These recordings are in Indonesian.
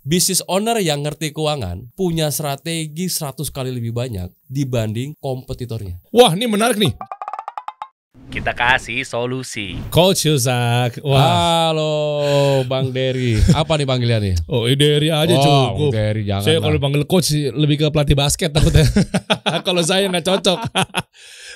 Business owner yang ngerti keuangan punya strategi 100 kali lebih banyak dibanding kompetitornya. Wah, ini menarik nih. Kita kasih solusi. Coach Yusak. Wah. Halo Bang Dery. Apa nih panggilannya? Oh, Dery aja cukup. Dery jangan. Saya kalau panggil coach lebih ke pelatih basket takutnya. Kalau saya nggak cocok.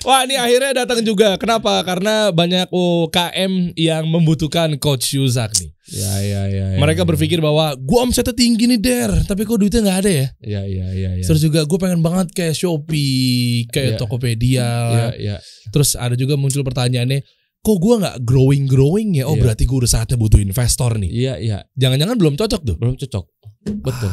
Wah, ini akhirnya datang juga. Kenapa? Karena banyak UKM yang membutuhkan Coach Yusak nih. Ya. Mereka berpikir bahwa gua omsetnya tinggi nih Der, tapi kok duitnya nggak ada ya? Ya. Terus juga gue pengen banget kayak Shopee, kayak Tokopedia. Ya. Terus ada juga muncul pertanyaannya, kok gue nggak growing ya? Oh berarti gue udah saatnya butuh investor nih. Iya. Jangan-jangan belum cocok tuh? Belum cocok. Betul.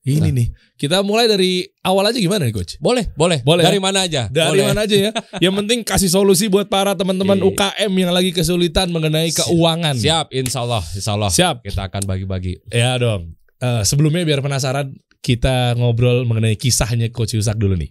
Ini nih, kita mulai dari awal aja gimana nih Coach? Boleh. Dari mana aja? Dari mana aja ya? Yang penting kasih solusi buat para teman-teman UKM yang lagi kesulitan mengenai keuangan. Siap, insya Allah. Siap. Kita akan bagi-bagi. Ya dong. Sebelumnya biar penasaran, kita ngobrol mengenai kisahnya Coach Yusak dulu nih.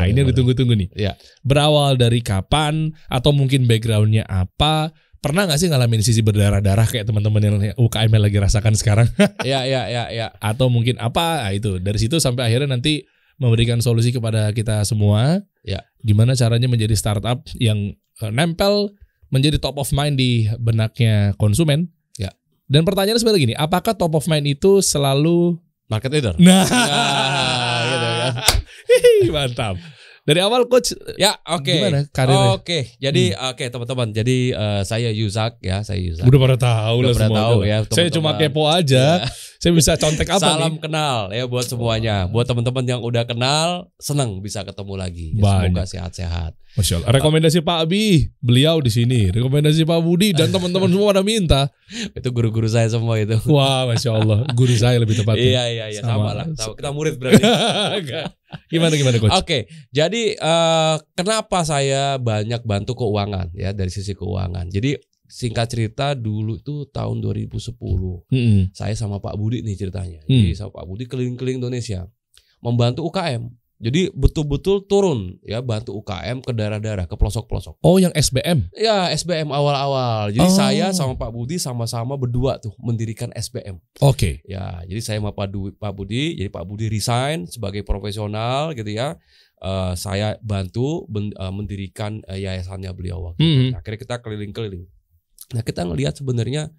Ini yang ditunggu-tunggu nih. Ya. Berawal dari kapan atau mungkin backgroundnya apa? Pernah gak sih ngalamin sisi berdarah-darah kayak teman-teman yang UKM yang lagi rasakan sekarang? Ya. Atau mungkin apa? Itu dari situ sampai akhirnya nanti memberikan solusi kepada kita semua. Ya. Gimana caranya menjadi startup yang nempel menjadi top of mind di benaknya konsumen? Ya. Dan pertanyaannya sebenarnya gini, apakah top of mind itu selalu Market leader. Nah, gitu kan. Mantap. Dari awal Coach, Ya, oke. Gimana karirnya? Oke. Jadi teman-teman. Jadi saya Yusak ya, Udah pada tahu Udah lah pada semua. tahu ya, Saya teman-teman. cuma kepo aja. Saya bisa contek apa Salam nih? kenal ya buat semuanya. Buat teman-teman yang udah kenal, senang bisa ketemu lagi. Ya, Banyak. semoga sehat-sehat. Masya Allah. Rekomendasi Pak Abi, beliau di sini. Rekomendasi Pak Budi dan teman-teman semua pada minta. Itu guru-guru saya semua itu. Wah, Masya Allah. Guru saya lebih tepatnya. Iya, sama lah. Kita murid berarti. Gimana Coach? Oke, jadi kenapa saya banyak bantu keuangan ya dari sisi keuangan. Jadi singkat cerita dulu itu tahun 2010 saya sama Pak Budi nih ceritanya. Jadi sama Pak Budi keliling-keliling Indonesia membantu UKM. Jadi betul-betul turun ya bantu UKM ke daerah-daerah, ke pelosok-pelosok. Oh, yang SBM? Ya SBM awal-awal. Jadi saya sama Pak Budi sama-sama berdua tuh mendirikan SBM. Oke. Ya, jadi saya sama Pak Budi, jadi Pak Budi resign sebagai profesional gitu ya. Saya bantu mendirikan yayasannya beliau waktu itu. Akhirnya kita keliling-keliling. Nah, kita ngelihat sebenarnya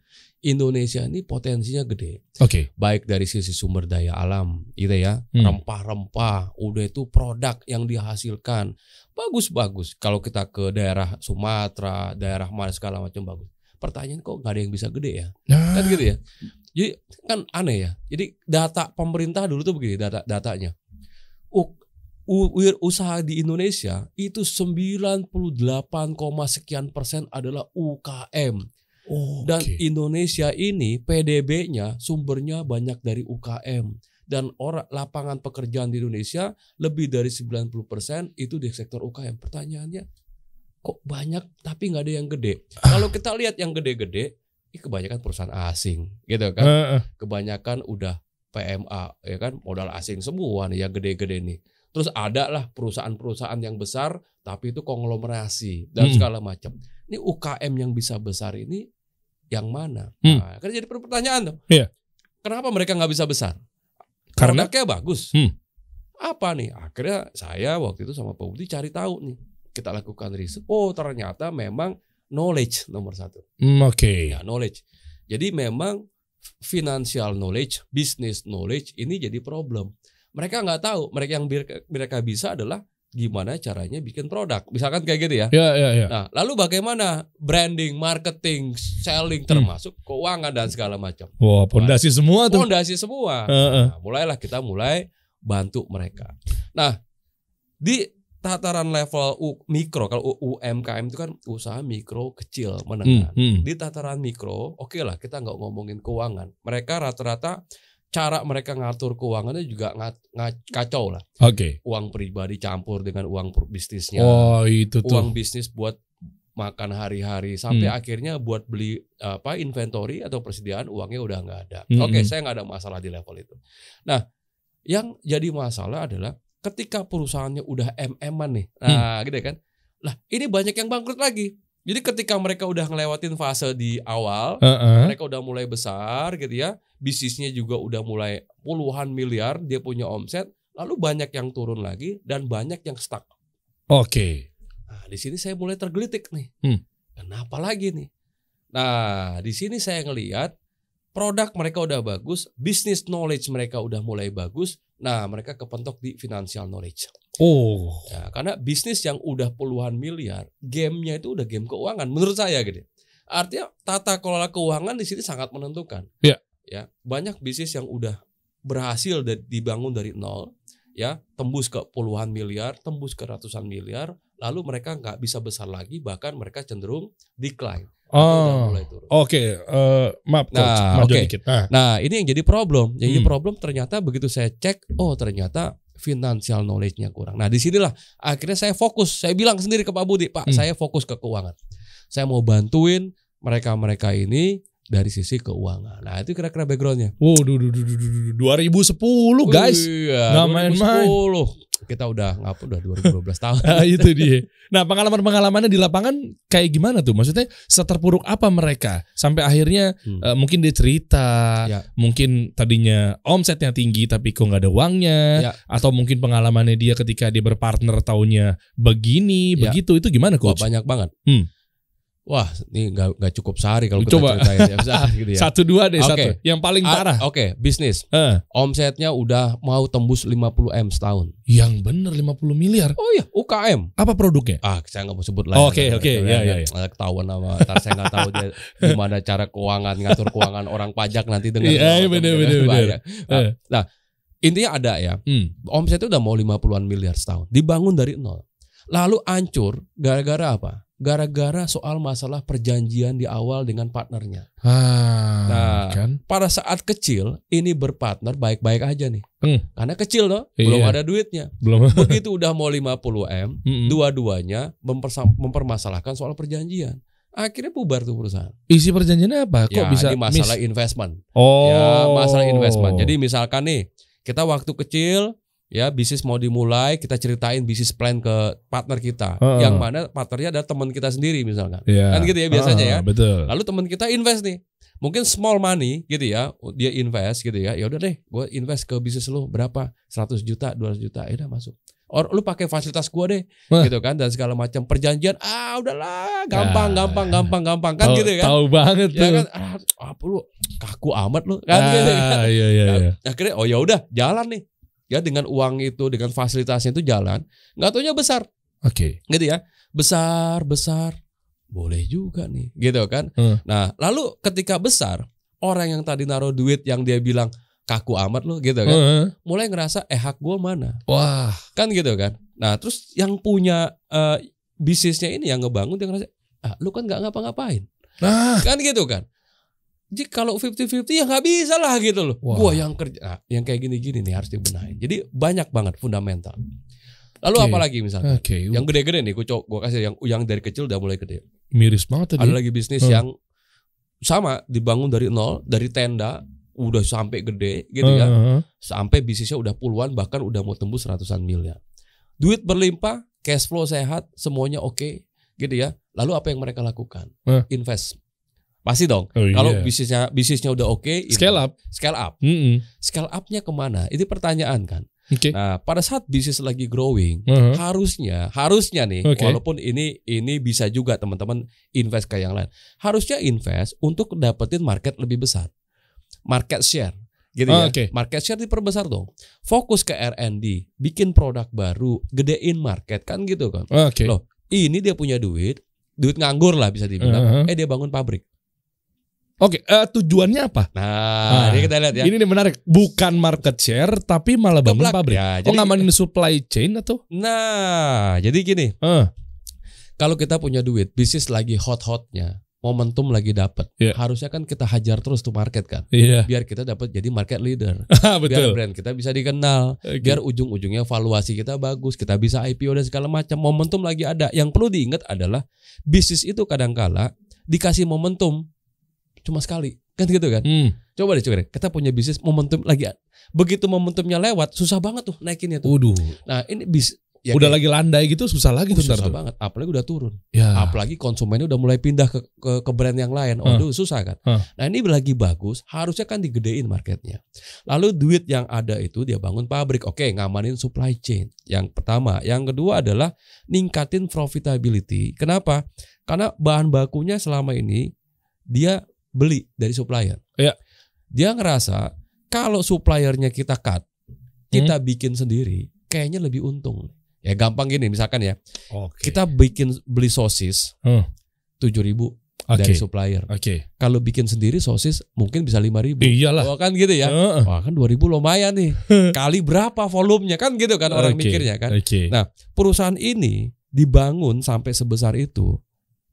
Indonesia ini potensinya gede. Oke. Baik dari sisi sumber daya alam, gitu ya. Rempah-rempah, udah itu produk yang dihasilkan. Bagus-bagus. Kalau kita ke daerah Sumatera, daerah mana segala macam bagus. Pertanyaan kok nggak ada yang bisa gede ya? Kan gitu ya. Jadi kan aneh ya. Jadi data pemerintah dulu tuh begini datanya. Usaha di Indonesia itu 98, sekian persen adalah UKM. Dan Indonesia ini PDB-nya sumbernya banyak dari UKM. Dan lapangan pekerjaan di Indonesia lebih dari 90% itu di sektor UKM. Pertanyaannya, kok banyak tapi nggak ada yang gede? Kalau kita lihat yang gede-gede, ini kebanyakan perusahaan asing, gitu kan? Kebanyakan udah PMA, ya kan? Modal asing semua nih yang gede-gede nih. Terus ada lah perusahaan-perusahaan yang besar, tapi itu konglomerasi dan segala macam. Ini UKM yang bisa besar ini yang mana? Nah, kan jadi pertanyaan tuh. Iya. Kenapa mereka nggak bisa besar? Karena produknya bagus. Apa nih? Akhirnya saya waktu itu sama Pak Budi cari tahu nih. Kita lakukan riset. Oh, ternyata memang knowledge nomor satu. Oke. Ya, knowledge. Jadi memang financial knowledge, business knowledge ini jadi problem. Mereka nggak tahu. Mereka bisa adalah gimana caranya bikin produk. Misalkan kayak gitu ya. Ya. Nah, lalu bagaimana branding, marketing, selling termasuk keuangan dan segala macam. Wah, pondasi semua tuh. Pondasi semua. Nah, mulailah kita bantu mereka. Nah, di tataran level mikro, kalau UMKM itu kan usaha mikro, kecil, menengah. Di tataran mikro, oke lah kita nggak ngomongin keuangan. Mereka rata-rata cara mereka ngatur keuangannya juga kacau lah. Oke. Uang pribadi campur dengan uang bisnisnya. Oh, itu tuh. Uang bisnis buat makan hari-hari sampai akhirnya buat beli inventory atau persediaan uangnya udah nggak ada. Oke, saya nggak ada masalah di level itu. Nah, yang jadi masalah adalah ketika perusahaannya udah MM-an nih. Nah, gitu kan. Lah, ini banyak yang bangkrut lagi. Jadi ketika mereka udah ngelewatin fase di awal, mereka udah mulai besar gitu ya, bisnisnya juga udah mulai puluhan miliar, dia punya omset, lalu banyak yang turun lagi dan banyak yang stuck. Oke. Nah, di sini saya mulai tergelitik nih. Kenapa lagi nih? Nah, di sini saya ngelihat produk mereka udah bagus, business knowledge mereka udah mulai bagus. Nah, mereka kepentok di financial knowledge. Ya, karena bisnis yang udah puluhan miliar, gamenya itu udah game keuangan menurut saya gitu. Artinya tata kelola keuangan di sini sangat menentukan. Ya, banyak bisnis yang udah berhasil dibangun dari nol, ya, tembus ke puluhan miliar, tembus ke ratusan miliar, lalu mereka nggak bisa besar lagi, bahkan mereka cenderung decline. Udah mulai turun. Maaf coach, maju dikit. Nah, ini yang jadi problem. Jadi problem ternyata begitu saya cek, ternyata financial knowledge-nya kurang. Nah, disinilah akhirnya saya fokus. Saya bilang sendiri ke Pak Budi, Pak, saya fokus ke keuangan. Saya mau bantuin mereka ini dari sisi keuangan. Nah, itu kira-kira background-nya. 2010 guys. Iya, nggak main-main. Kita udah 2012 tahun. Itu dia. Nah, pengalaman-pengalamannya di lapangan kayak gimana tuh? Maksudnya seterpuruk apa mereka sampai akhirnya mungkin dia cerita, mungkin tadinya omsetnya tinggi tapi kok nggak ada uangnya, atau mungkin pengalamannya dia ketika dia berpartner taunya begini, begitu, itu gimana coach? Wah, banyak banget. Wah, ini nggak cukup sehari kalau kita ceritain ya. Gitu ya. 1-2 deh, satu. Yang paling parah. Bisnis. Omsetnya udah mau tembus 50M setahun. Yang bener 50 miliar. Oh iya, UKM. Apa produknya? Saya nggak mau sebut lagi. Oke. Ya. Ketahuan sama, saya nggak tahu dia gimana cara keuangan, ngatur keuangan orang pajak nanti dengan. Iya, bener. Nah, intinya ada ya. Omsetnya udah mau 50-an miliar setahun. Dibangun dari nol. Lalu hancur gara-gara apa? Gara-gara soal masalah perjanjian di awal dengan partnernya. Kan? Pada saat kecil ini berpartner baik-baik aja nih. Karena kecil loh, belum ada duitnya. Begitu udah mau 50M, dua-duanya mempermasalahkan soal perjanjian. Akhirnya bubar tuh perusahaan. Isi perjanjiannya apa? Kok bisa ini masalah investment. Masalah investment. Jadi misalkan nih, kita waktu kecil ya bisnis mau dimulai, kita ceritain bisnis plan ke partner kita, yang mana partnernya ada teman kita sendiri misalkan, kan gitu ya biasanya ya. Betul. Lalu teman kita invest nih, mungkin small money gitu ya, dia invest gitu ya. Ya udah deh, gue invest ke bisnis lu berapa? 100 juta, 200 juta, ya udah masuk. Lu pakai fasilitas gue deh, gitu kan, dan segala macam perjanjian. Udahlah, gampang kan gitu kan. Tahu banget tuh. Ya kan, apa lu kaku amat lu, kan gitu kan. Iya. Akhirnya ya udah jalan nih. Ya dengan uang itu, dengan fasilitasnya itu jalan, nggak taunya besar. Oke. Gitu ya, besar, boleh juga nih, gitu kan. Nah, lalu ketika besar, orang yang tadi naruh duit yang dia bilang kaku amat lo, gitu kan, mulai ngerasa hak gue mana? Wah, kan gitu kan. Nah, terus yang punya bisnisnya ini yang ngebangun dia ngerasa, lu kan nggak ngapa-ngapain, kan gitu kan. Jadi kalau 50-50 ya nggak bisa lah gitu loh. Gua yang kerja, yang kayak gini-gini nih harus dibenahin. Jadi banyak banget fundamental. Lalu apa lagi misalnya? Yang gede-gede nih, gua kasih yang dari kecil udah mulai gede. Miris banget tadi. Ada lagi bisnis yang sama, dibangun dari nol, dari tenda udah sampai gede gitu kan. Sampai bisnisnya udah puluhan, bahkan udah mau tembus ratusan miliar. Duit berlimpah, cash flow sehat, semuanya oke, gitu ya. Lalu apa yang mereka lakukan? Invest. Pasti dong. Kalau bisnisnya udah oke, scale up. Scale up-nya kemana? Itu pertanyaan kan. Nah, pada saat bisnis lagi growing, harusnya nih, walaupun ini bisa juga teman-teman invest ke yang lain. Harusnya invest untuk dapetin market lebih besar. Market share. Gitu ya. Market share diperbesar dong. Fokus ke R&D, bikin produk baru, gedein market kan gitu kan. Loh, ini dia punya duit nganggur lah bisa dibilang. Dia bangun pabrik. Tujuannya apa? Nah, ini kita lihat ya. Ini menarik. Bukan market share, tapi malah bangun pabrik. Ya, ngamanin supply chain atau? Nah, jadi gini. Kalau kita punya duit, bisnis lagi hot-hotnya, momentum lagi dapat, harusnya kan kita hajar terus tuh market kan. Biar kita dapat jadi market leader. Biar brand kita bisa dikenal. Biar ujung-ujungnya valuasi kita bagus, kita bisa IPO dan segala macam. Momentum lagi ada. Yang perlu diingat adalah bisnis itu kadangkala dikasih momentum cuma sekali, kan gitu kan. Coba deh, kita punya bisnis momentum lagi. Begitu momentumnya lewat, susah banget tuh naikinnya tuh. Nah, ini Ya, udah lagi landai gitu susah lagi tuh. Susah banget, apalagi udah turun. Ya. Apalagi konsumennya udah mulai pindah ke brand yang lain. Aduh, susah kan. Nah, ini lagi bagus, harusnya kan digedein marketnya. Lalu duit yang ada itu dia bangun pabrik. Oke, ngamanin supply chain. Yang pertama, yang kedua adalah ningkatin profitability. Kenapa? Karena bahan bakunya selama ini dia beli dari supplier. Ya. Dia ngerasa kalau suppliernya kita cut, kita bikin sendiri, kayaknya lebih untung. Ya gampang gini, misalkan ya, kita beli sosis 7.000 dari supplier. Kalau bikin sendiri sosis mungkin bisa 5.000. Iyalah. Oh, kan gitu ya. Wah, kan 2.000 lumayan nih. Kali berapa volumenya kan gitu kan orang mikirnya kan. Nah, perusahaan ini dibangun sampai sebesar itu,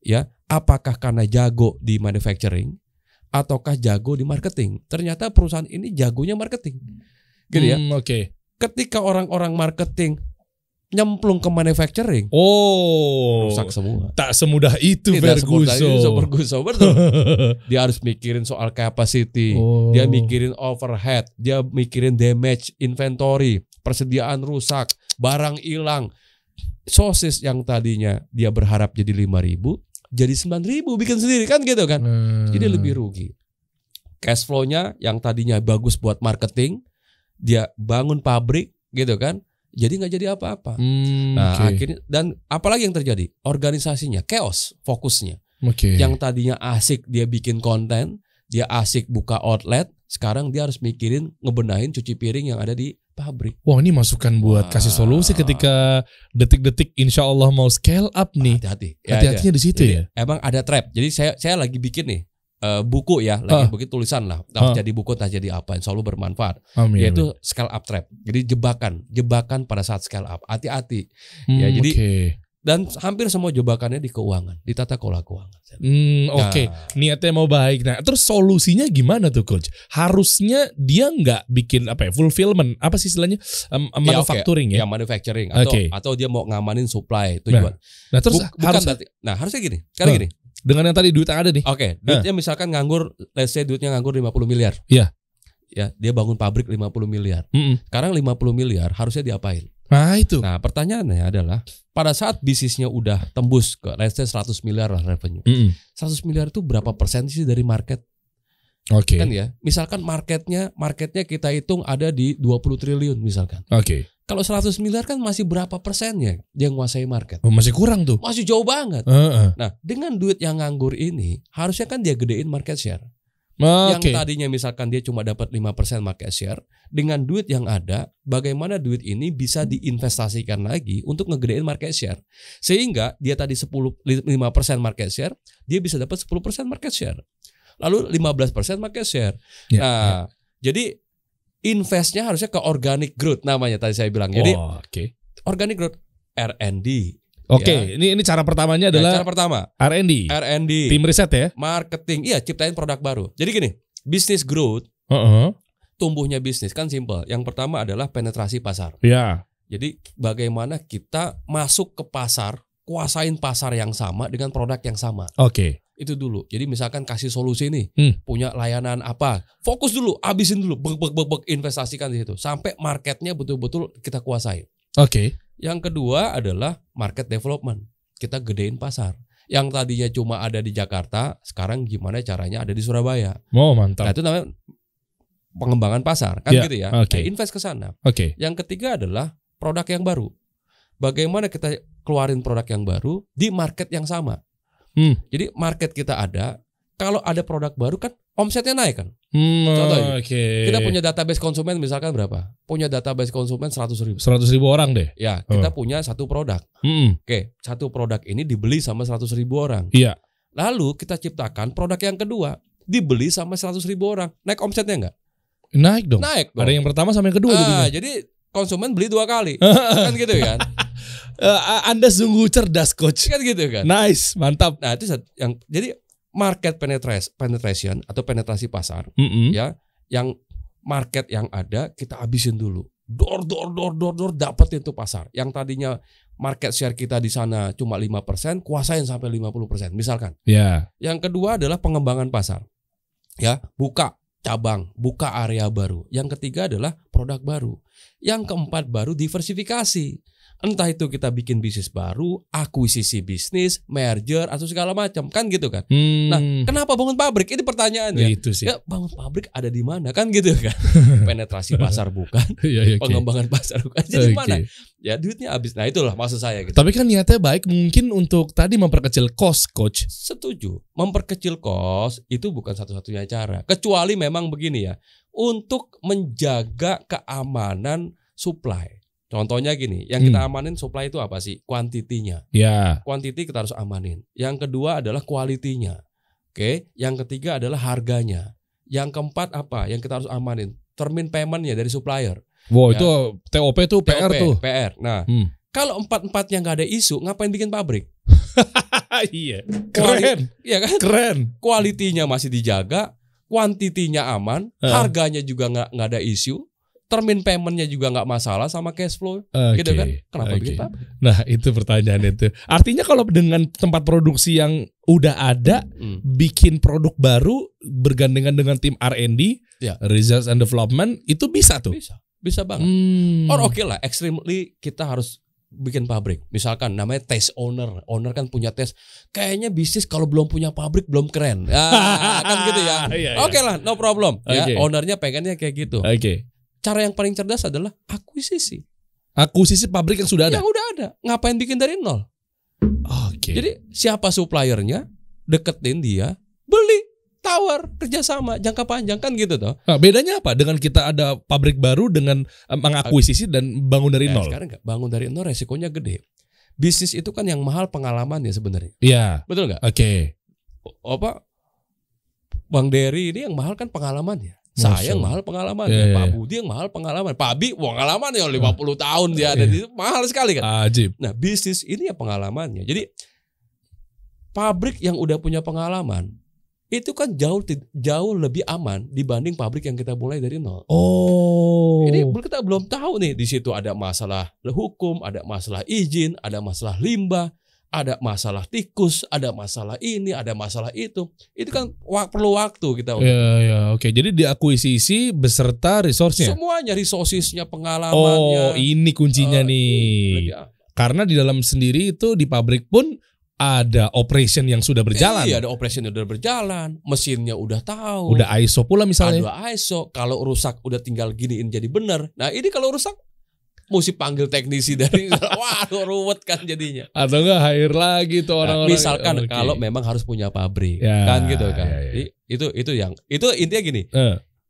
ya, apakah karena jago di manufacturing ataukah jago di marketing? Ternyata perusahaan ini jagonya marketing. Gitu ya. Ketika orang-orang marketing nyemplung ke manufacturing, rusak semua. Tak semudah itu, Ferguson. Betul. Dia harus mikirin soal capacity, dia mikirin overhead, dia mikirin damage inventory, persediaan rusak, barang hilang. Sosis yang tadinya dia berharap jadi 5.000, jadi 9.000 bikin sendiri kan gitu kan. Jadi lebih rugi. Cash flow-nya yang tadinya bagus buat marketing, dia bangun pabrik gitu kan. Jadi nggak jadi apa-apa. Akhirnya, dan apalagi yang terjadi? Organisasinya chaos, fokusnya. Yang tadinya asik dia bikin konten, dia asik buka outlet, sekarang dia harus mikirin ngebenahin cuci piring yang ada di pabrik. Wah, ini masukan buat kasih solusi ketika detik-detik insya Allah mau scale up nih. Hati-hati. Hati-hatinya di situ ya. Emang ada trap. Jadi saya lagi bikin nih buku ya, lagi bikin tulisan lah. Jadi buku tak jadi apa yang selalu bermanfaat. Yaitu scale up trap. Jadi jebakan pada saat scale up. Hati-hati. Ya, jadi dan hampir semua jebakannya di keuangan, di tata kelola keuangan. Niatnya mau baik. Nah, terus solusinya gimana tuh, Coach? Harusnya dia nggak bikin fulfillment, apa sih istilahnya, manufacturing ya? Manufacturing atau dia mau ngamanin supply tujuan. Nah, terus harusnya gini. Sekarang gini. Dengan yang tadi duit yang ada nih. Duitnya misalkan nganggur, let's say duitnya nganggur 50 miliar. Iya. Ya, dia bangun pabrik 50 miliar. Sekarang 50 miliar harusnya diapain? Nah, itu. Nah, pertanyaannya adalah pada saat bisnisnya udah tembus ke let's say 100 miliar lah revenue. 100 miliar itu berapa persen sih dari market? Kan ya. Misalkan marketnya kita hitung ada di 20 triliun misalkan. Kalau 100 miliar kan masih berapa persennya dia nguasai market? Masih kurang tuh. Masih jauh banget. Nah, dengan duit yang nganggur ini, harusnya kan dia gedein market share. Yang tadinya misalkan dia cuma dapat 5% market share, dengan duit yang ada, bagaimana duit ini bisa diinvestasikan lagi untuk ngegedein market share. Sehingga dia tadi 5% market share, dia bisa dapat 10% market share. Lalu 15% market share. Jadi investnya harusnya ke organic growth namanya tadi saya bilang. Jadi organic growth, R&D. Ini cara pertamanya adalah cara pertama R&D, tim riset ya, marketing, ciptain produk baru. Jadi gini, business growth, tumbuhnya bisnis kan simple. Yang pertama adalah penetrasi pasar. Jadi bagaimana kita masuk ke pasar, kuasain pasar yang sama dengan produk yang sama. Itu dulu. Jadi misalkan kasih solusi nih, punya layanan apa, fokus dulu, abisin dulu, investasikan di situ sampai marketnya betul-betul kita kuasai. Yang kedua adalah market development. Kita gedein pasar. Yang tadinya cuma ada di Jakarta, sekarang gimana caranya ada di Surabaya. Mantap. Nah, itu namanya pengembangan pasar, kan gitu ya. Invest ke sana. Yang ketiga adalah produk yang baru. Bagaimana kita keluarin produk yang baru di market yang sama. Jadi market kita ada, kalau ada produk baru kan omsetnya naik kan. Contohnya, kita punya database konsumen misalkan berapa? Punya database konsumen 100.000. 100.000 orang deh. Ya, kita punya satu produk. Satu produk ini dibeli sama 100.000 orang. Lalu kita ciptakan produk yang kedua, dibeli sama 100.000 orang. Naik omsetnya enggak? Naik dong. Ada yang pertama sama yang kedua jadi konsumen beli 2 kali. Kan gitu kan? Anda sungguh cerdas, Coach. Kan gitu kan? Nice, mantap. Nah, itu yang jadi market penetration atau penetrasi pasar, ya, yang market yang ada kita habisin dulu. Dor dapetin tuh pasar. Yang tadinya market share kita di sana cuma 5%, kuasain sampai 50% misalkan. Yang kedua adalah pengembangan pasar. Ya, buka cabang, buka area baru. Yang ketiga adalah produk baru. Yang keempat baru diversifikasi. Entah itu kita bikin bisnis baru, akuisisi bisnis, merger atau segala macam, kan gitu kan. Nah, kenapa bangun pabrik? Ini pertanyaannya. Itu sih. Ya, bangun pabrik ada di mana kan gitu kan. Penetrasi pasar bukan, pengembangan pasar bukan. Jadi mana? Ya duitnya habis. Nah, itulah maksud saya gitu. Tapi kan niatnya baik, mungkin untuk tadi memperkecil cost, coach. Setuju. Memperkecil cost itu bukan satu-satunya cara. Kecuali memang begini ya, untuk menjaga keamanan supply. Contohnya gini, yang kita amanin supply itu apa sih? Kuantitinya. Ya. Kuantiti kita harus amanin. Yang kedua adalah kualitinya. Oke. Yang ketiga adalah harganya. Yang keempat apa? Yang kita harus amanin termin paymentnya dari supplier. Wow, ya. Itu TOP tuh PR tuh. PR. Nah, kalau empat-empatnya nggak ada isu, ngapain bikin pabrik? Iya. Keren. Iya kan? Keren. Kualitinya masih dijaga, kuantitinya aman, harganya juga nggak ada isu. Termin paymentnya juga nggak masalah sama cash flow, gitu kan? Kenapa bikin pabrik? Nah itu pertanyaan itu. Artinya kalau dengan tempat produksi yang udah ada, bikin produk baru bergandengan dengan tim R&D, Research and Development, itu bisa tuh? Bisa banget. Or oke lah, extremely kita harus bikin pabrik. Misalkan namanya test owner kan punya tes. Kayaknya bisnis kalau belum punya pabrik belum keren. Kan gitu ya. Oke lah, no problem. Ya, ownernya pengennya kayak gitu. Cara yang paling cerdas adalah akuisisi. Akuisisi pabrik yang sudah ada. Yang udah ada. Ngapain bikin dari nol? Jadi siapa suppliernya, deketin dia, beli, tawar, kerjasama, jangka panjang kan gitu toh. Nah, bedanya apa dengan kita ada pabrik baru dengan mengakuisisi dan bangun dari nol? Sekarang enggak, bangun dari nol resikonya gede. Bisnis itu kan yang mahal pengalaman ya sebenarnya. Iya. Betul nggak? Apa? Bang Dery ini yang mahal kan pengalamannya. Saya yang mahal pengalaman, Pak Budi yang mahal pengalaman, Pak Abi pengalaman ya 50 tahun dia ada di mahal sekali kan. Ajib. Nah bisnis ini ya pengalamannya. Jadi pabrik yang udah punya pengalaman itu kan jauh lebih aman dibanding pabrik yang kita mulai dari nol. Ini kita belum tahu nih di situ ada masalah hukum, ada masalah izin, ada masalah limbah. Ada masalah tikus, ada masalah ini, ada masalah itu. Itu kan perlu waktu kita. Oke. Jadi diakuisisi beserta resource-nya. Semuanya, resources-nya, pengalamannya. Ini kuncinya nih. Karena di dalam sendiri itu di pabrik pun ada operation yang sudah berjalan. Iya, ada operation yang sudah berjalan. Mesinnya udah tahu. Udah ISO pula misalnya. Ada ISO. Kalau rusak udah tinggal giniin jadi benar. Nah ini kalau rusak mesti panggil teknisi dari waduh ruwet kan jadinya. Atau enggak hire lagi tuh orang-orang. Misalkan kalau memang harus punya pabrik kan gitu kan. Jadi, itu intinya gini.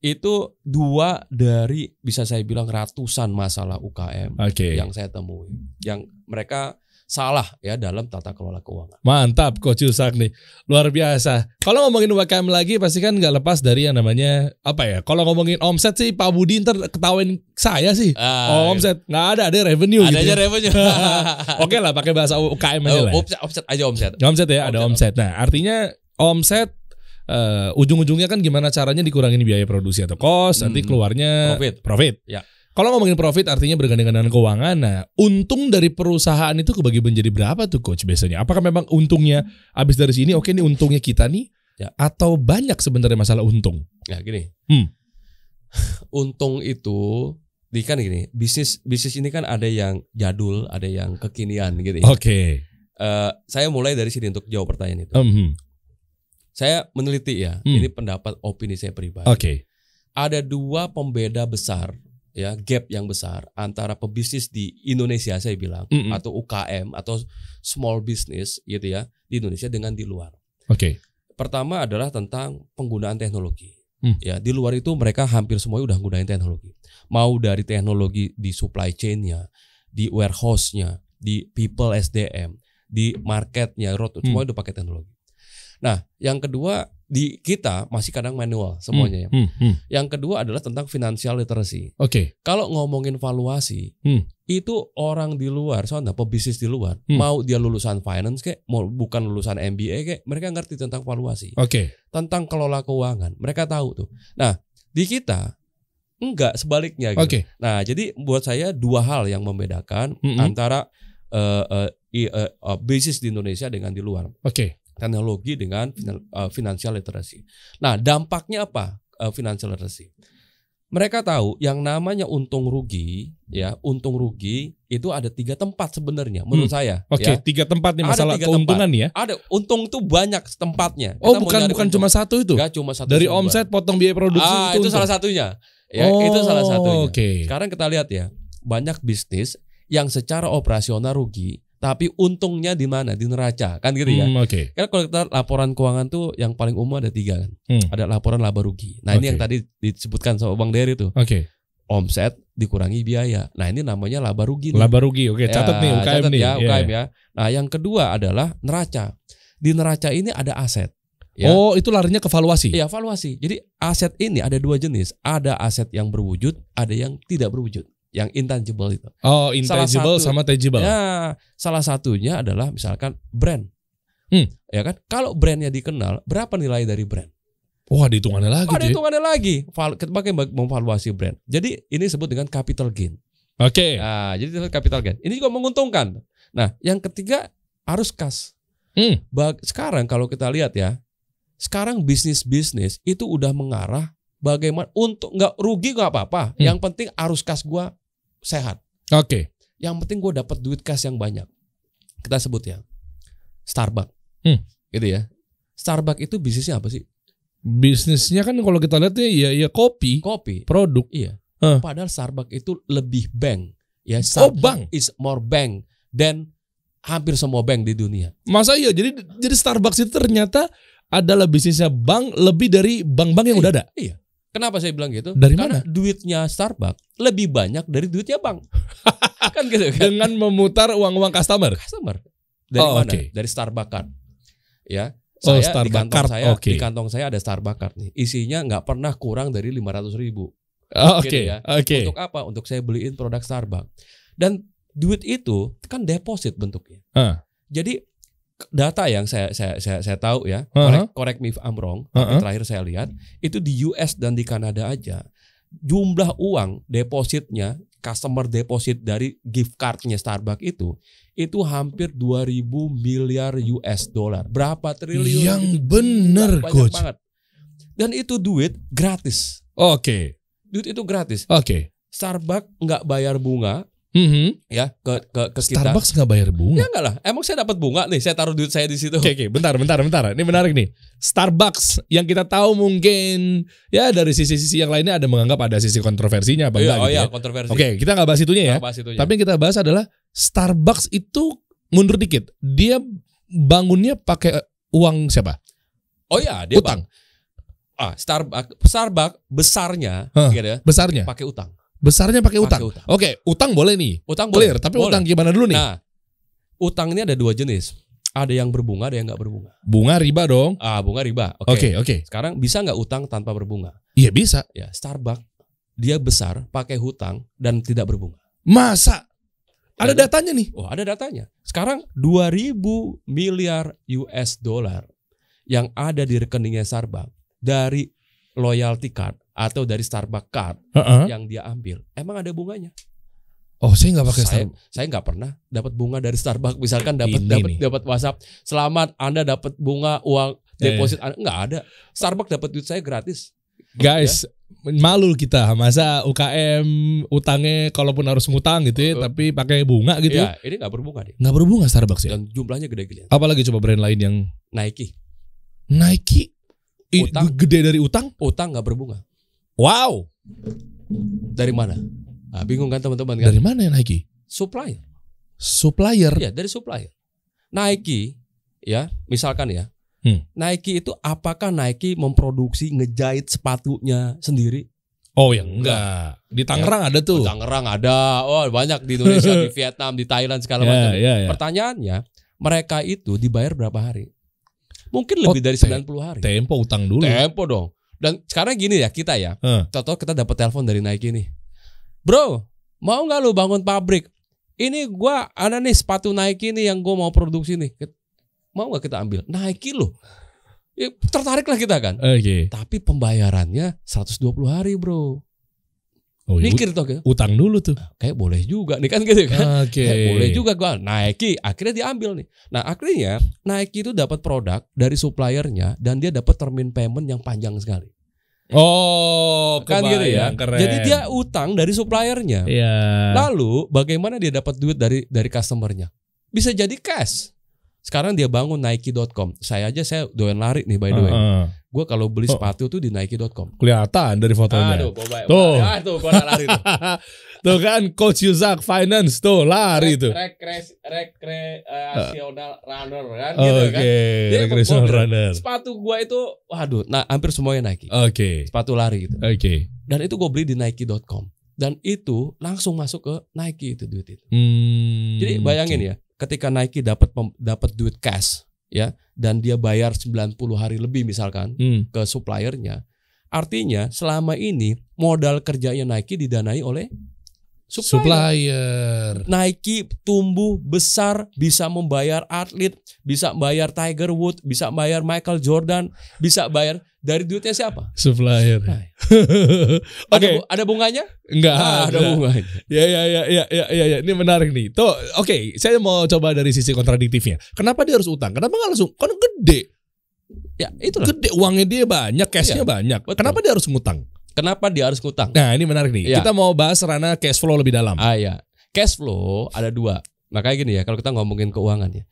Itu dua dari bisa saya bilang ratusan masalah UKM yang saya temui. Yang mereka salah ya dalam tata kelola keuangan. Mantap Coach Yusak nih. Luar biasa. Kalau ngomongin UKM lagi pasti kan gak lepas dari yang namanya apa ya? Kalau ngomongin omset sih Pak Budi ntar ketawain saya sih. Omset nggak ada revenue gitu. Ada revenue. Oke lah pakai bahasa UKM aja lah. Omset aja omset. Omset ya, ada omset. Nah, artinya omset ujung-ujungnya kan gimana caranya dikurangin biaya produksi atau cost, nanti keluarnya profit. Ya. Kalau ngomongin profit artinya bergandengan dengan keuangan. Nah, untung dari perusahaan itu kebagi menjadi berapa tuh Coach biasanya? Apakah memang untungnya habis dari sini oke nih untungnya kita nih atau banyak sebenarnya masalah untung? Ya gini. Untung itu kan gini, bisnis ini kan ada yang jadul, ada yang kekinian gitu ya. Saya mulai dari sini untuk jawab pertanyaan itu. Saya meneliti ya, ini pendapat opini saya pribadi. Ada dua pembeda besar ya, gap yang besar antara pebisnis di Indonesia saya bilang atau UKM atau small business gitu ya di Indonesia dengan di luar. Pertama adalah tentang penggunaan teknologi. Ya, di luar itu mereka hampir semuanya udah menggunakan teknologi. Mau dari teknologi di supply chain-nya, di warehouse-nya, di people SDM, di market-nya, semuanya udah pakai teknologi. Nah, yang kedua di kita masih kadang manual semuanya ya. Yang kedua adalah tentang financial literacy. Kalau ngomongin valuasi, itu orang di luar, soalnya pebisnis di luar, mau dia lulusan finance kayak, mau bukan lulusan MBA kayak, mereka ngerti tentang valuasi. Tentang kelola keuangan, mereka tahu tuh. Nah, di kita enggak, sebaliknya gitu. Nah, jadi buat saya dua hal yang membedakan antara bisnis di Indonesia dengan di luar. Teknologi dengan financial literacy. Nah, dampaknya apa financial literacy? mereka tahu yang namanya untung rugi, ya untung rugi itu ada 3 tempat sebenarnya menurut saya. Oke, ya. 3 tempat nih masalah 3 keuntungan tempat. ya. Ada untung tuh banyak tempatnya. Oh, bukan cuma satu itu. Gak cuma satu. Dari sumber. omset potong biaya produksi itu salah satunya. Ya, itu salah satunya. Okay. Sekarang kita lihat ya, banyak bisnis yang secara operasional rugi, tapi untungnya di mana? Di neraca, kan gitu ya. Okay. Karena kalau kita laporan keuangan tuh yang paling umum ada 3 kan. Ada laporan laba rugi. Nah, ini yang tadi disebutkan sama Bang Dery tuh. Oke. Omset dikurangi biaya. Nah, ini namanya laba rugi. Laba rugi. Oke, catat nih UKM catat nih. Ya, UKM ya. Nah, yang kedua adalah neraca. Di neraca ini ada aset. Ya. Oh, itu larinya ke valuasi? Iya, valuasi. Jadi aset ini ada 2 jenis. Ada aset yang berwujud, ada yang tidak berwujud. Yang intangible itu. Oh, intangible sama tangible. Ya, salah satunya adalah misalkan brand. Ya kan? Kalau brandnya dikenal, berapa nilai dari brand? Wah, dihitungannya lagi. Ada hitungannya lagi. Kita pakai memvaluasi brand. Jadi ini disebut dengan capital gain. Oke. Nah, jadi itu capital gain. Ini juga menguntungkan. Nah, yang ketiga harus kas. Sekarang kalau kita lihat ya, sekarang bisnis itu udah mengarah bagaimana untuk nggak rugi nggak apa-apa. Yang penting arus kas gua sehat. Oke. Yang penting gua dapat duit kas yang banyak. Kita sebut ya Starbucks. Gitu ya. Starbucks itu bisnisnya apa sih? Bisnisnya kan kalau kita lihat ya kopi, produk. Iya. Padahal Starbucks itu lebih bank. Ya, Starbucks bank is more bank than hampir semua bank di dunia. Masa iya? Jadi Starbucks itu ternyata adalah bisnisnya bank lebih dari bank-bank yang udah ada. Iya. Kenapa saya bilang gitu? Dari Karena mana? duitnya Starbucks lebih banyak dari duitnya bank. Kan gitu kan? Dengan memutar uang-uang customer. Dari mana? Okay. Dari Starbucks card. Ya. Starbucks Di kantong saya ada Starbucks card nih. Isinya nggak pernah kurang dari 500.000. Oke. Ya. Untuk apa? Untuk saya beliin produk Starbucks. Dan duit itu kan deposit bentuknya. Jadi data yang saya tahu ya, correct me if I'm wrong, tapi terakhir saya lihat itu di US dan di Kanada aja jumlah uang depositnya, customer deposit dari gift cardnya Starbucks itu hampir 2.000 miliar US dollar. Berapa triliun? Yang bener, Coach. Banget. Dan itu duit gratis. Oke. Duit itu gratis. Oke. Starbucks nggak bayar bunga. Ya ke kita. Starbucks nggak bayar bunga? Ya enggak lah. Emang saya dapat bunga nih. Saya taruh duit saya di situ. Oke. Bentar. Ini menarik nih. Starbucks yang kita tahu mungkin ya dari sisi-sisi yang lainnya ada menganggap ada sisi kontroversinya apa enggak? Iya, kontroversi. Oke, kita nggak bahas itunya ya. Tapi yang kita bahas adalah Starbucks itu mundur dikit. Dia bangunnya pakai uang siapa? Oh iya, dia utang. Starbucks besarnya, gitu ya. Besarnya pakai utang. Besarnya pakai utang. Oke, utang boleh nih. Utang clear, boleh. tapi utang gimana dulu nih? Nah, utang ini ada 2 jenis. Ada yang berbunga, ada yang nggak berbunga. Bunga riba dong. Bunga riba. Oke. Sekarang bisa nggak utang tanpa berbunga? Iya bisa. Ya, Starbucks dia besar, pakai hutang dan tidak berbunga. Masa? Ada datanya nih. Oh, ada datanya. Sekarang 2.000 miliar US dollar yang ada di rekeningnya Starbucks dari loyalty card atau dari Starbucks card yang dia ambil, emang ada bunganya? Oh, saya nggak pakai Starbucks. Saya nggak pernah dapat bunga dari Starbucks. Misalkan dapat WhatsApp, selamat Anda dapat bunga uang deposit. Nggak ada. Starbucks dapat duit saya gratis. Guys, malu kita masa UKM utangnya kalaupun harus ngutang gitu ya, tapi pakai bunga gitu. Ya, ini nggak berbunga dia. Nggak berbunga Starbucks ya. Dan jumlahnya gede-gede. Apalagi coba brand lain yang Nike. Utang gede dari utang? Utang nggak berbunga. Wow. Dari mana? Bingung kan teman-teman kan? Dari mana ya Nike? Supplier. Ya, dari supplier. Nike, ya, misalkan ya. Nike itu apakah Nike memproduksi ngejahit sepatunya sendiri? Oh ya enggak. Di Tangerang ada tuh. Di Tangerang ada. Oh, banyak di Indonesia, di Vietnam, di Thailand segala macam. Pertanyaannya, mereka itu dibayar berapa hari? Mungkin lebih dari 90 hari. Tempo utang dulu. Tempo dong. Dan sekarang gini ya kita ya. Contoh kita dapat telepon dari Nike nih. Bro, mau nggak lu bangun pabrik? Ini gua ada nih sepatu Nike nih yang gua mau produksi nih. Mau nggak kita ambil? Nike loh. Ya, tertarik lah kita kan. Tapi pembayarannya 120 hari bro. Oh, mikir tuh gitu. Utang dulu tuh. Kayak boleh juga nih kan gitu kan. Kayak boleh juga gua. Nike akhirnya diambil nih. Nah akhirnya Nike itu dapat produk dari suppliernya dan dia dapat termin payment yang panjang sekali. Oh, kan gitu ya. Keren. Jadi dia utang dari suppliernya. Iya. Lalu bagaimana dia dapat duit dari customernya? Bisa jadi cash. Sekarang dia bangun Nike.com. Saya doyan lari nih by the way. Gue kalau beli sepatu tuh di Nike.com. Kelihatan dari fotonya. Tuh. Gue lari tuh. Tuh kan Coach Yuzak Finance tuh lari tuh. Recreational runner kan gitu kan. Recreational runner. Sepatu gue itu hampir semuanya Nike. Sepatu lari gitu. Dan itu gue beli di Nike.com. Dan itu langsung masuk ke Nike itu duit itu. Jadi bayangin ya, ketika Nike dapat duit cash ya, dan dia bayar 90 hari lebih misalkan ke suppliernya, artinya selama ini modal kerjanya Nike didanai oleh supplier. Nike tumbuh besar, bisa membayar atlet, bisa bayar Tiger Woods, bisa bayar Michael Jordan, bisa bayar dari duitnya siapa? Supplier. Ada bunganya? Enggak ada bunganya. Ya. Ini menarik nih. Tuh, saya mau coba dari sisi kontradiktifnya. Kenapa dia harus utang? Kenapa nggak langsung? Kan gede. Ya, itulah. Gede, uangnya dia banyak, cashnya banyak. Betul. Kenapa dia harus ngutang? Kenapa dia harus ngutang? Nah, ini menarik nih. Kita mau bahas ranah cash flow lebih dalam. Ya. Cash flow ada dua. Makanya gini ya, kalau kita ngomongin keuangan ya.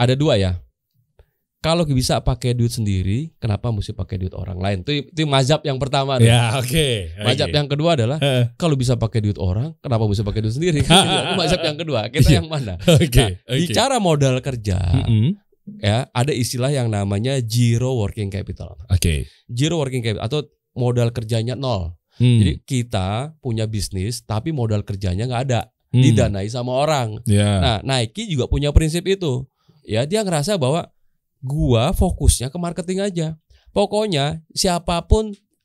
Ada dua ya. Kalau bisa pakai duit sendiri, kenapa mesti pakai duit orang lain? Itu mazhab yang pertama. Ya, Mazhab yang kedua adalah kalau bisa pakai duit orang, kenapa mesti pakai duit sendiri? Itu mazhab yang kedua. Kita yang mana? Bicara modal kerja, ya ada istilah yang namanya zero working capital. Zero working capital atau modal kerjanya nol. Jadi kita punya bisnis, tapi modal kerjanya nggak ada, didanai sama orang. Nah, Nike juga punya prinsip itu. Ya, dia ngerasa bahwa gua fokusnya ke marketing aja. Pokoknya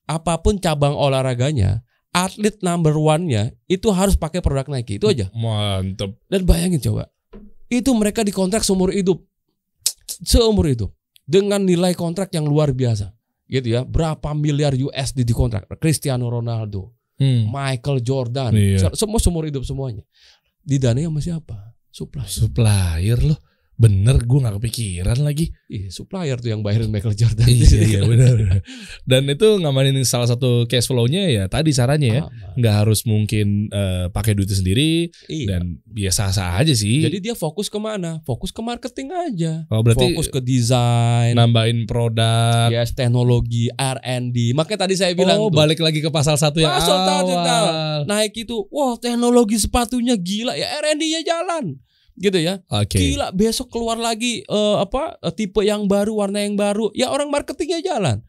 apapun cabang olahraganya, atlet number one-nya itu harus pakai produk Nike. Itu aja. Mantep. Dan bayangin coba, itu mereka dikontrak seumur hidup dengan nilai kontrak yang luar biasa, gitu ya. Berapa miliar USD dikontrak? Cristiano Ronaldo, Michael Jordan, semua seumur hidup semuanya. Didanai sama siapa? Supplier loh. Bener, gue gak kepikiran lagi. Supplier tuh yang bayarin Michael Jordan. Iya benar. Dan itu ngamanin salah satu cash flow-nya ya tadi caranya ya. Gak harus mungkin pakai duit sendiri. Dan biasa aja sih. Jadi dia fokus kemana? Fokus ke marketing aja. Berarti fokus ke desain, nambahin produk, teknologi, R&D. Makanya tadi saya bilang balik lagi ke pasal 1 yang awal. Naik itu, teknologi sepatunya gila ya, R&D-nya jalan. Gitu ya. Gila, besok keluar lagi tipe yang baru, warna yang baru. Ya orang marketingnya jalan.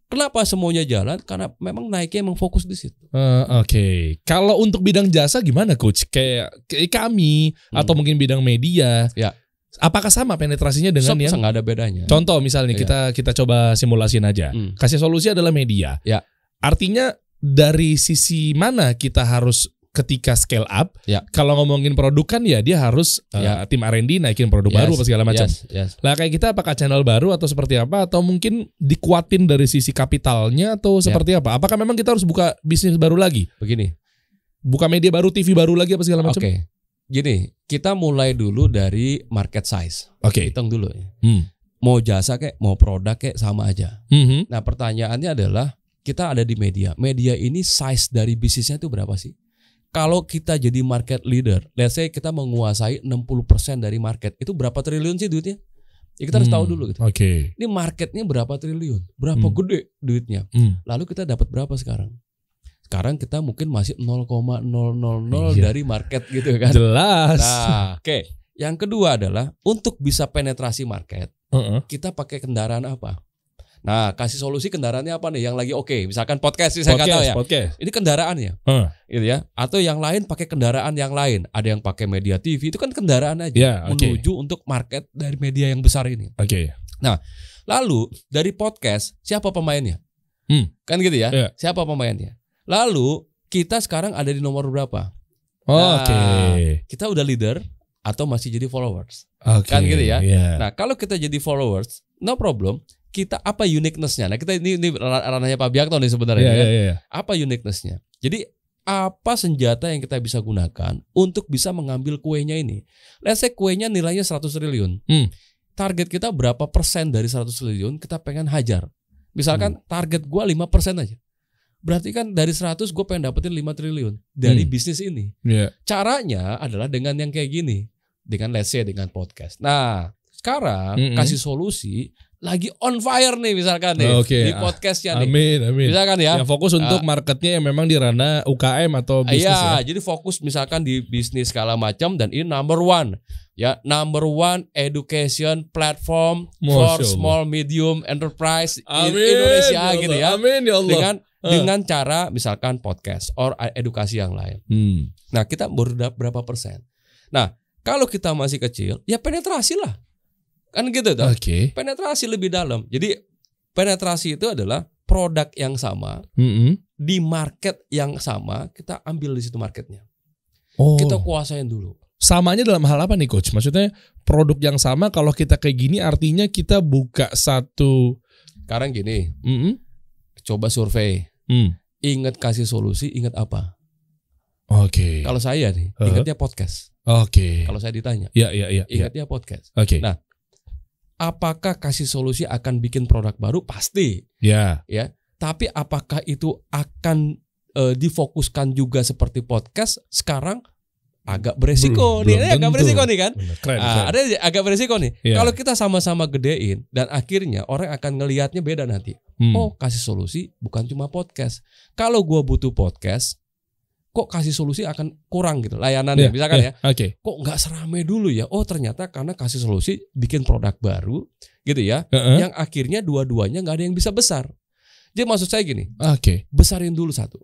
Kenapa semuanya jalan? Karena memang Nike emang fokus di situ. Kalau untuk bidang jasa gimana Coach? Kayak kami atau mungkin bidang media. Ya. Apakah sama penetrasinya dengan yang nggak ada bedanya. Contoh misalnya kita coba simulasiin aja. Kasih solusi adalah media. Ya. Artinya dari sisi mana kita harus ketika scale up, kalau ngomongin produk kan ya dia harus tim R&D naikin produk baru apa segala macam. Lah kayak kita apakah channel baru atau seperti apa, atau mungkin dikuatin dari sisi kapitalnya atau seperti apa? Apakah memang kita harus buka bisnis baru lagi? Begini, buka media baru, TV baru lagi apa segala macam? Gini, kita mulai dulu dari market size. Hitung dulu ya. Mau jasa kayak mau produk kayak sama aja. Nah pertanyaannya adalah kita ada di media. Media ini size dari bisnisnya itu berapa sih? Kalau kita jadi market leader, let's say kita menguasai 60% dari market, itu berapa triliun sih duitnya? Ya kita harus tahu dulu gitu. Ini marketnya berapa triliun? Berapa gede duitnya? Lalu kita dapat berapa sekarang? Sekarang kita mungkin masih 0,000 dari market gitu kan. Jelas. Nah, yang kedua adalah untuk bisa penetrasi market, kita pakai kendaraan apa? Nah, kasih solusi kendaraannya apa nih yang lagi misalkan podcast sih saya kata ya. Ini kendaraannya. Gitu ya. Atau yang lain pakai kendaraan yang lain. Ada yang pakai media TV, itu kan kendaraan aja menuju untuk market dari media yang besar ini. Nah, lalu dari podcast siapa pemainnya? Kan gitu ya. Siapa pemainnya? Lalu kita sekarang ada di nomor berapa? Kita udah leader atau masih jadi followers? Kan gitu ya. Nah, kalau kita jadi followers, no problem. Kita apa uniqueness-nya? Nah, kita ini ranahnya Pak Biakto nih sebenarnya. Apa uniqueness-nya? Jadi apa senjata yang kita bisa gunakan untuk bisa mengambil kuenya ini? Let's say kuenya nilainya 100 triliun. Target kita berapa persen dari 100 triliun kita pengen hajar? Misalkan target gue 5% aja. Berarti kan dari 100 gue pengen dapetin 5 triliun dari bisnis ini. Caranya adalah dengan yang kayak gini. Dengan let's say dengan podcast. Nah sekarang kasih solusi lagi on fire nih misalkan nih di podcastnya nih. Amin. Misalkan ya. Yang fokus untuk marketnya yang memang di ranah UKM atau bisnis ya. Jadi fokus misalkan di bisnis segala macam dan ini number one education platform for small medium enterprise in Indonesia gitu ya. Amin ya Allah. Dengan cara misalkan podcast or edukasi yang lain. Nah kita berapa persen? Nah kalau kita masih kecil ya penetrasi lah. Kan gitu tuh. Penetrasi lebih dalam. Jadi penetrasi itu adalah produk yang sama di market yang sama, kita ambil di situ marketnya. Kita kuasain dulu. Samanya dalam hal apa nih coach? Maksudnya produk yang sama kalau kita kayak gini artinya kita buka satu. Sekarang gini. Coba survei. Ingat kasih solusi, ingat apa? Kalau saya nih, ingatnya podcast. Kalau saya ditanya. Ingatnya podcast. Nah, apakah kasih solusi akan bikin produk baru? Pasti. Ya. Tapi apakah itu akan difokuskan juga seperti podcast? Sekarang agak beresiko nih. Agak beresiko nih kan? Keren. Ada agak beresiko nih. Kalau kita sama-sama gedein dan akhirnya orang akan ngelihatnya beda nanti. Kasih solusi bukan cuma podcast. Kalau gua butuh podcast, kok kasih solusi akan kurang gitu layanannya misalkan ya. Kok nggak serame dulu ya? Ternyata karena kasih solusi bikin produk baru gitu ya. Yang akhirnya dua-duanya nggak ada yang bisa besar. Jadi maksud saya gini. Besarin dulu satu.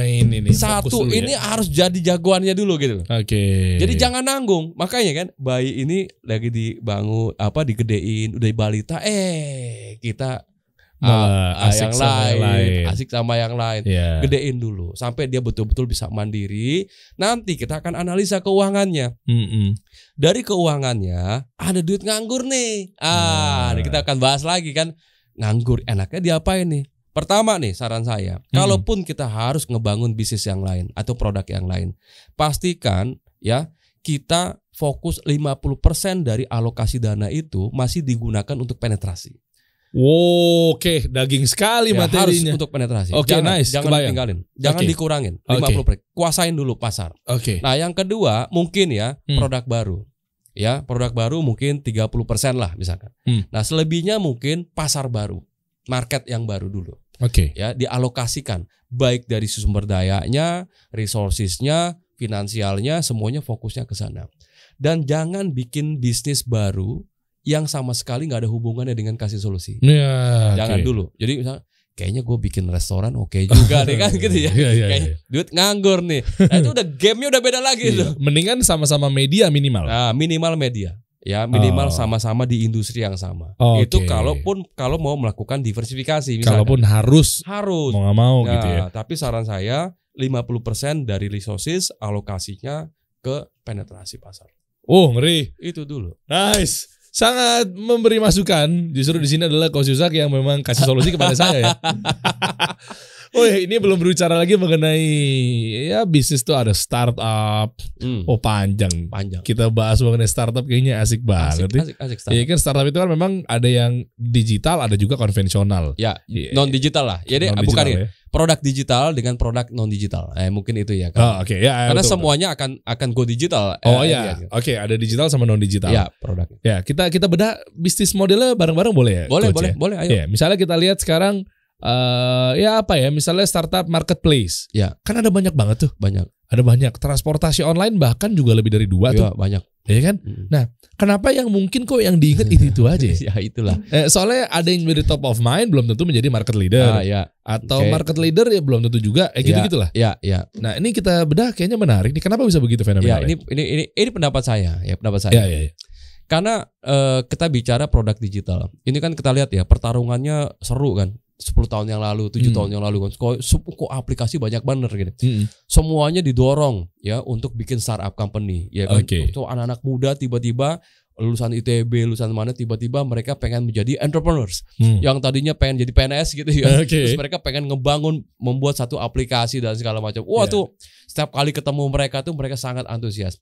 Ini nih. Satu ini harus jadi jagoannya dulu gitu. Jadi jangan nanggung. Makanya kan bayi ini lagi dibangun digedein udah balita kita asik sama yang lain. Gedein dulu sampai dia betul-betul bisa mandiri. Nanti kita akan analisa keuangannya. Dari keuangannya ada duit nganggur nih. Kita akan bahas lagi kan nganggur enaknya diapain nih. Pertama nih saran saya, kalaupun kita harus ngebangun bisnis yang lain atau produk yang lain, pastikan ya kita fokus 50% dari alokasi dana itu masih digunakan untuk penetrasi. Daging sekali materinya. Harus untuk penetrasi. Jangan ditinggalin, jangan dikurangin. 50%. Kuasain dulu pasar. Nah, yang kedua mungkin ya produk baru. Ya, produk baru mungkin 30% lah misalkan. Nah, selebihnya mungkin pasar baru, market yang baru dulu. Ya, dialokasikan baik dari sumber dayanya, resourcesnya, finansialnya, semuanya fokusnya ke sana. Dan jangan bikin bisnis baru yang sama sekali nggak ada hubungannya dengan kasih solusi. Jangan dulu. Jadi misalnya kayaknya gue bikin restoran juga nih kan gitu ya. Kayak duit nganggur nih. Nah itu udah gamenya udah beda lagi tuh. Mendingan sama-sama media minimal. Nah minimal media. Ya minimal sama-sama di industri yang sama. Itu kalau mau melakukan diversifikasi misalkan. Kalaupun harus mau nggak mau gitu ya. Tapi saran saya 50% dari resources alokasinya ke penetrasi pasar. Ngeri. Itu dulu. Nice. Sangat memberi masukan. Justru di sini adalah Coach Yusak yang memang kasih solusi kepada saya ya. Ini belum berbicara lagi mengenai ya bisnis tuh ada startup. Panjang. Kita bahas mengenai startup kayaknya asik banget. Asik Iya kan startup itu kan memang ada yang digital, ada juga konvensional. Ya, non digital lah. Jadi bukan ya. Produk digital dengan produk non digital. Mungkin itu ya kan. Karena betul, semuanya akan go digital. Ada digital sama non digital. Ya, produk. Ya, kita bedah bisnis modelnya bareng-bareng boleh ya? Boleh, ayo. Ya, misalnya kita lihat sekarang misalnya startup marketplace. Ya. Kan ada banyak banget tuh. Ada banyak. Transportasi online bahkan juga lebih dari 2 tuh. Banyak. Ya kan? Nah, kenapa yang mungkin kok yang diingat itu aja? Ya itulah. Soalnya ada yang menjadi top of mind belum tentu menjadi market leader. Atau market leader ya belum tentu juga gitu-gitulah. Ya. Nah, ini kita bedah kayaknya menarik nih. Kenapa bisa begitu fenomenal? Ini pendapat saya, Ya. Karena kita bicara produk digital. Ini kan kita lihat ya pertarungannya seru kan. 10 tahun yang lalu, 7 tahun yang lalu kan. Kok aplikasi banyak banget gitu. Semuanya didorong ya untuk bikin startup company ya kan. So, anak-anak muda tiba-tiba lulusan ITB, lulusan mana tiba-tiba mereka pengen menjadi entrepreneurs. Yang tadinya pengen jadi PNS gitu ya. Terus mereka pengen ngebangun membuat satu aplikasi dan segala macam. Tuh setiap kali ketemu mereka tuh mereka sangat antusias.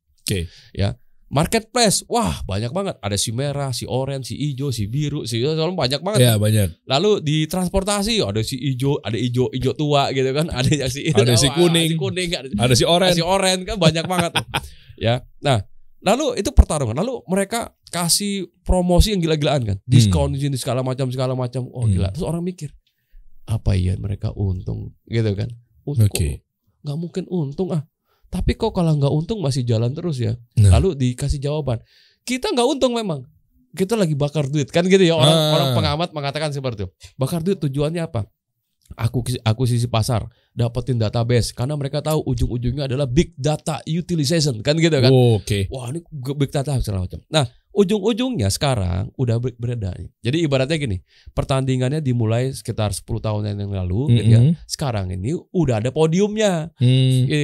Ya. Marketplace, wah banyak banget. Ada si merah, si oranye, si hijau, si biru, banyak banget. Ya banyak. Lalu di transportasi ada si hijau, ada hijau tua gitu kan, ada yang si kuning, ada si oranye kan banyak banget. Ya, nah lalu itu pertarungan. Lalu mereka kasih promosi yang gila-gilaan kan, diskon di sini segala macam. Oh gila. Terus orang mikir, apa iya mereka untung gitu kan? Untung nggak mungkin untung ah. Tapi kok kalau nggak untung masih jalan terus ya. Lalu dikasih jawaban, kita nggak untung memang, kita lagi bakar duit kan gitu ya. Orang pengamat mengatakan seperti itu. Bakar duit tujuannya apa? Akuisisi pasar, dapetin database, karena mereka tahu ujung-ujungnya adalah big data utilization kan gitu kan. Wah ini big data segala macam. Nah ujung-ujungnya sekarang udah berbeda. Jadi ibaratnya gini, pertandingannya dimulai sekitar 10 tahun yang lalu gitu ya. Sekarang ini udah ada podiumnya.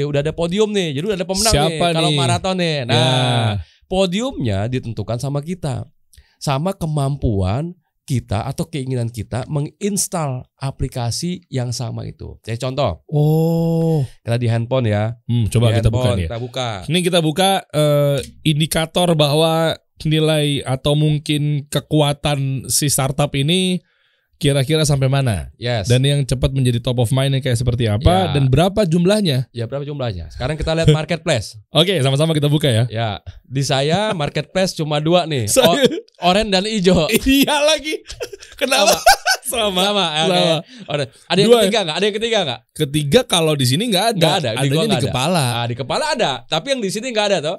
Udah ada podium nih. Jadi udah ada pemenang. Siapa nih kalau maraton nih. Nah, podiumnya ditentukan sama kita. Sama kemampuan kita atau keinginan kita menginstal aplikasi yang sama itu. Saya contoh. Kita di handphone ya. Coba kita buka nih. Kita buka. Ini kita buka indikator bahwa nilai atau mungkin kekuatan si startup ini kira-kira sampai mana? Yes. Dan yang cepat menjadi top of mind kayak seperti apa dan berapa jumlahnya? Ya, berapa jumlahnya? Sekarang kita lihat marketplace. Oke, sama-sama kita buka ya. Ya, di saya marketplace cuma 2 nih. Oranye dan hijau. Iya lagi. Kenapa? Sama. Ada yang ketiga nggak? Ada yang ketiga nggak? Ketiga kalau di sini nggak ada. Nggak ada. Adanya di kepala. Di kepala ada. Tapi yang di sini nggak ada toh.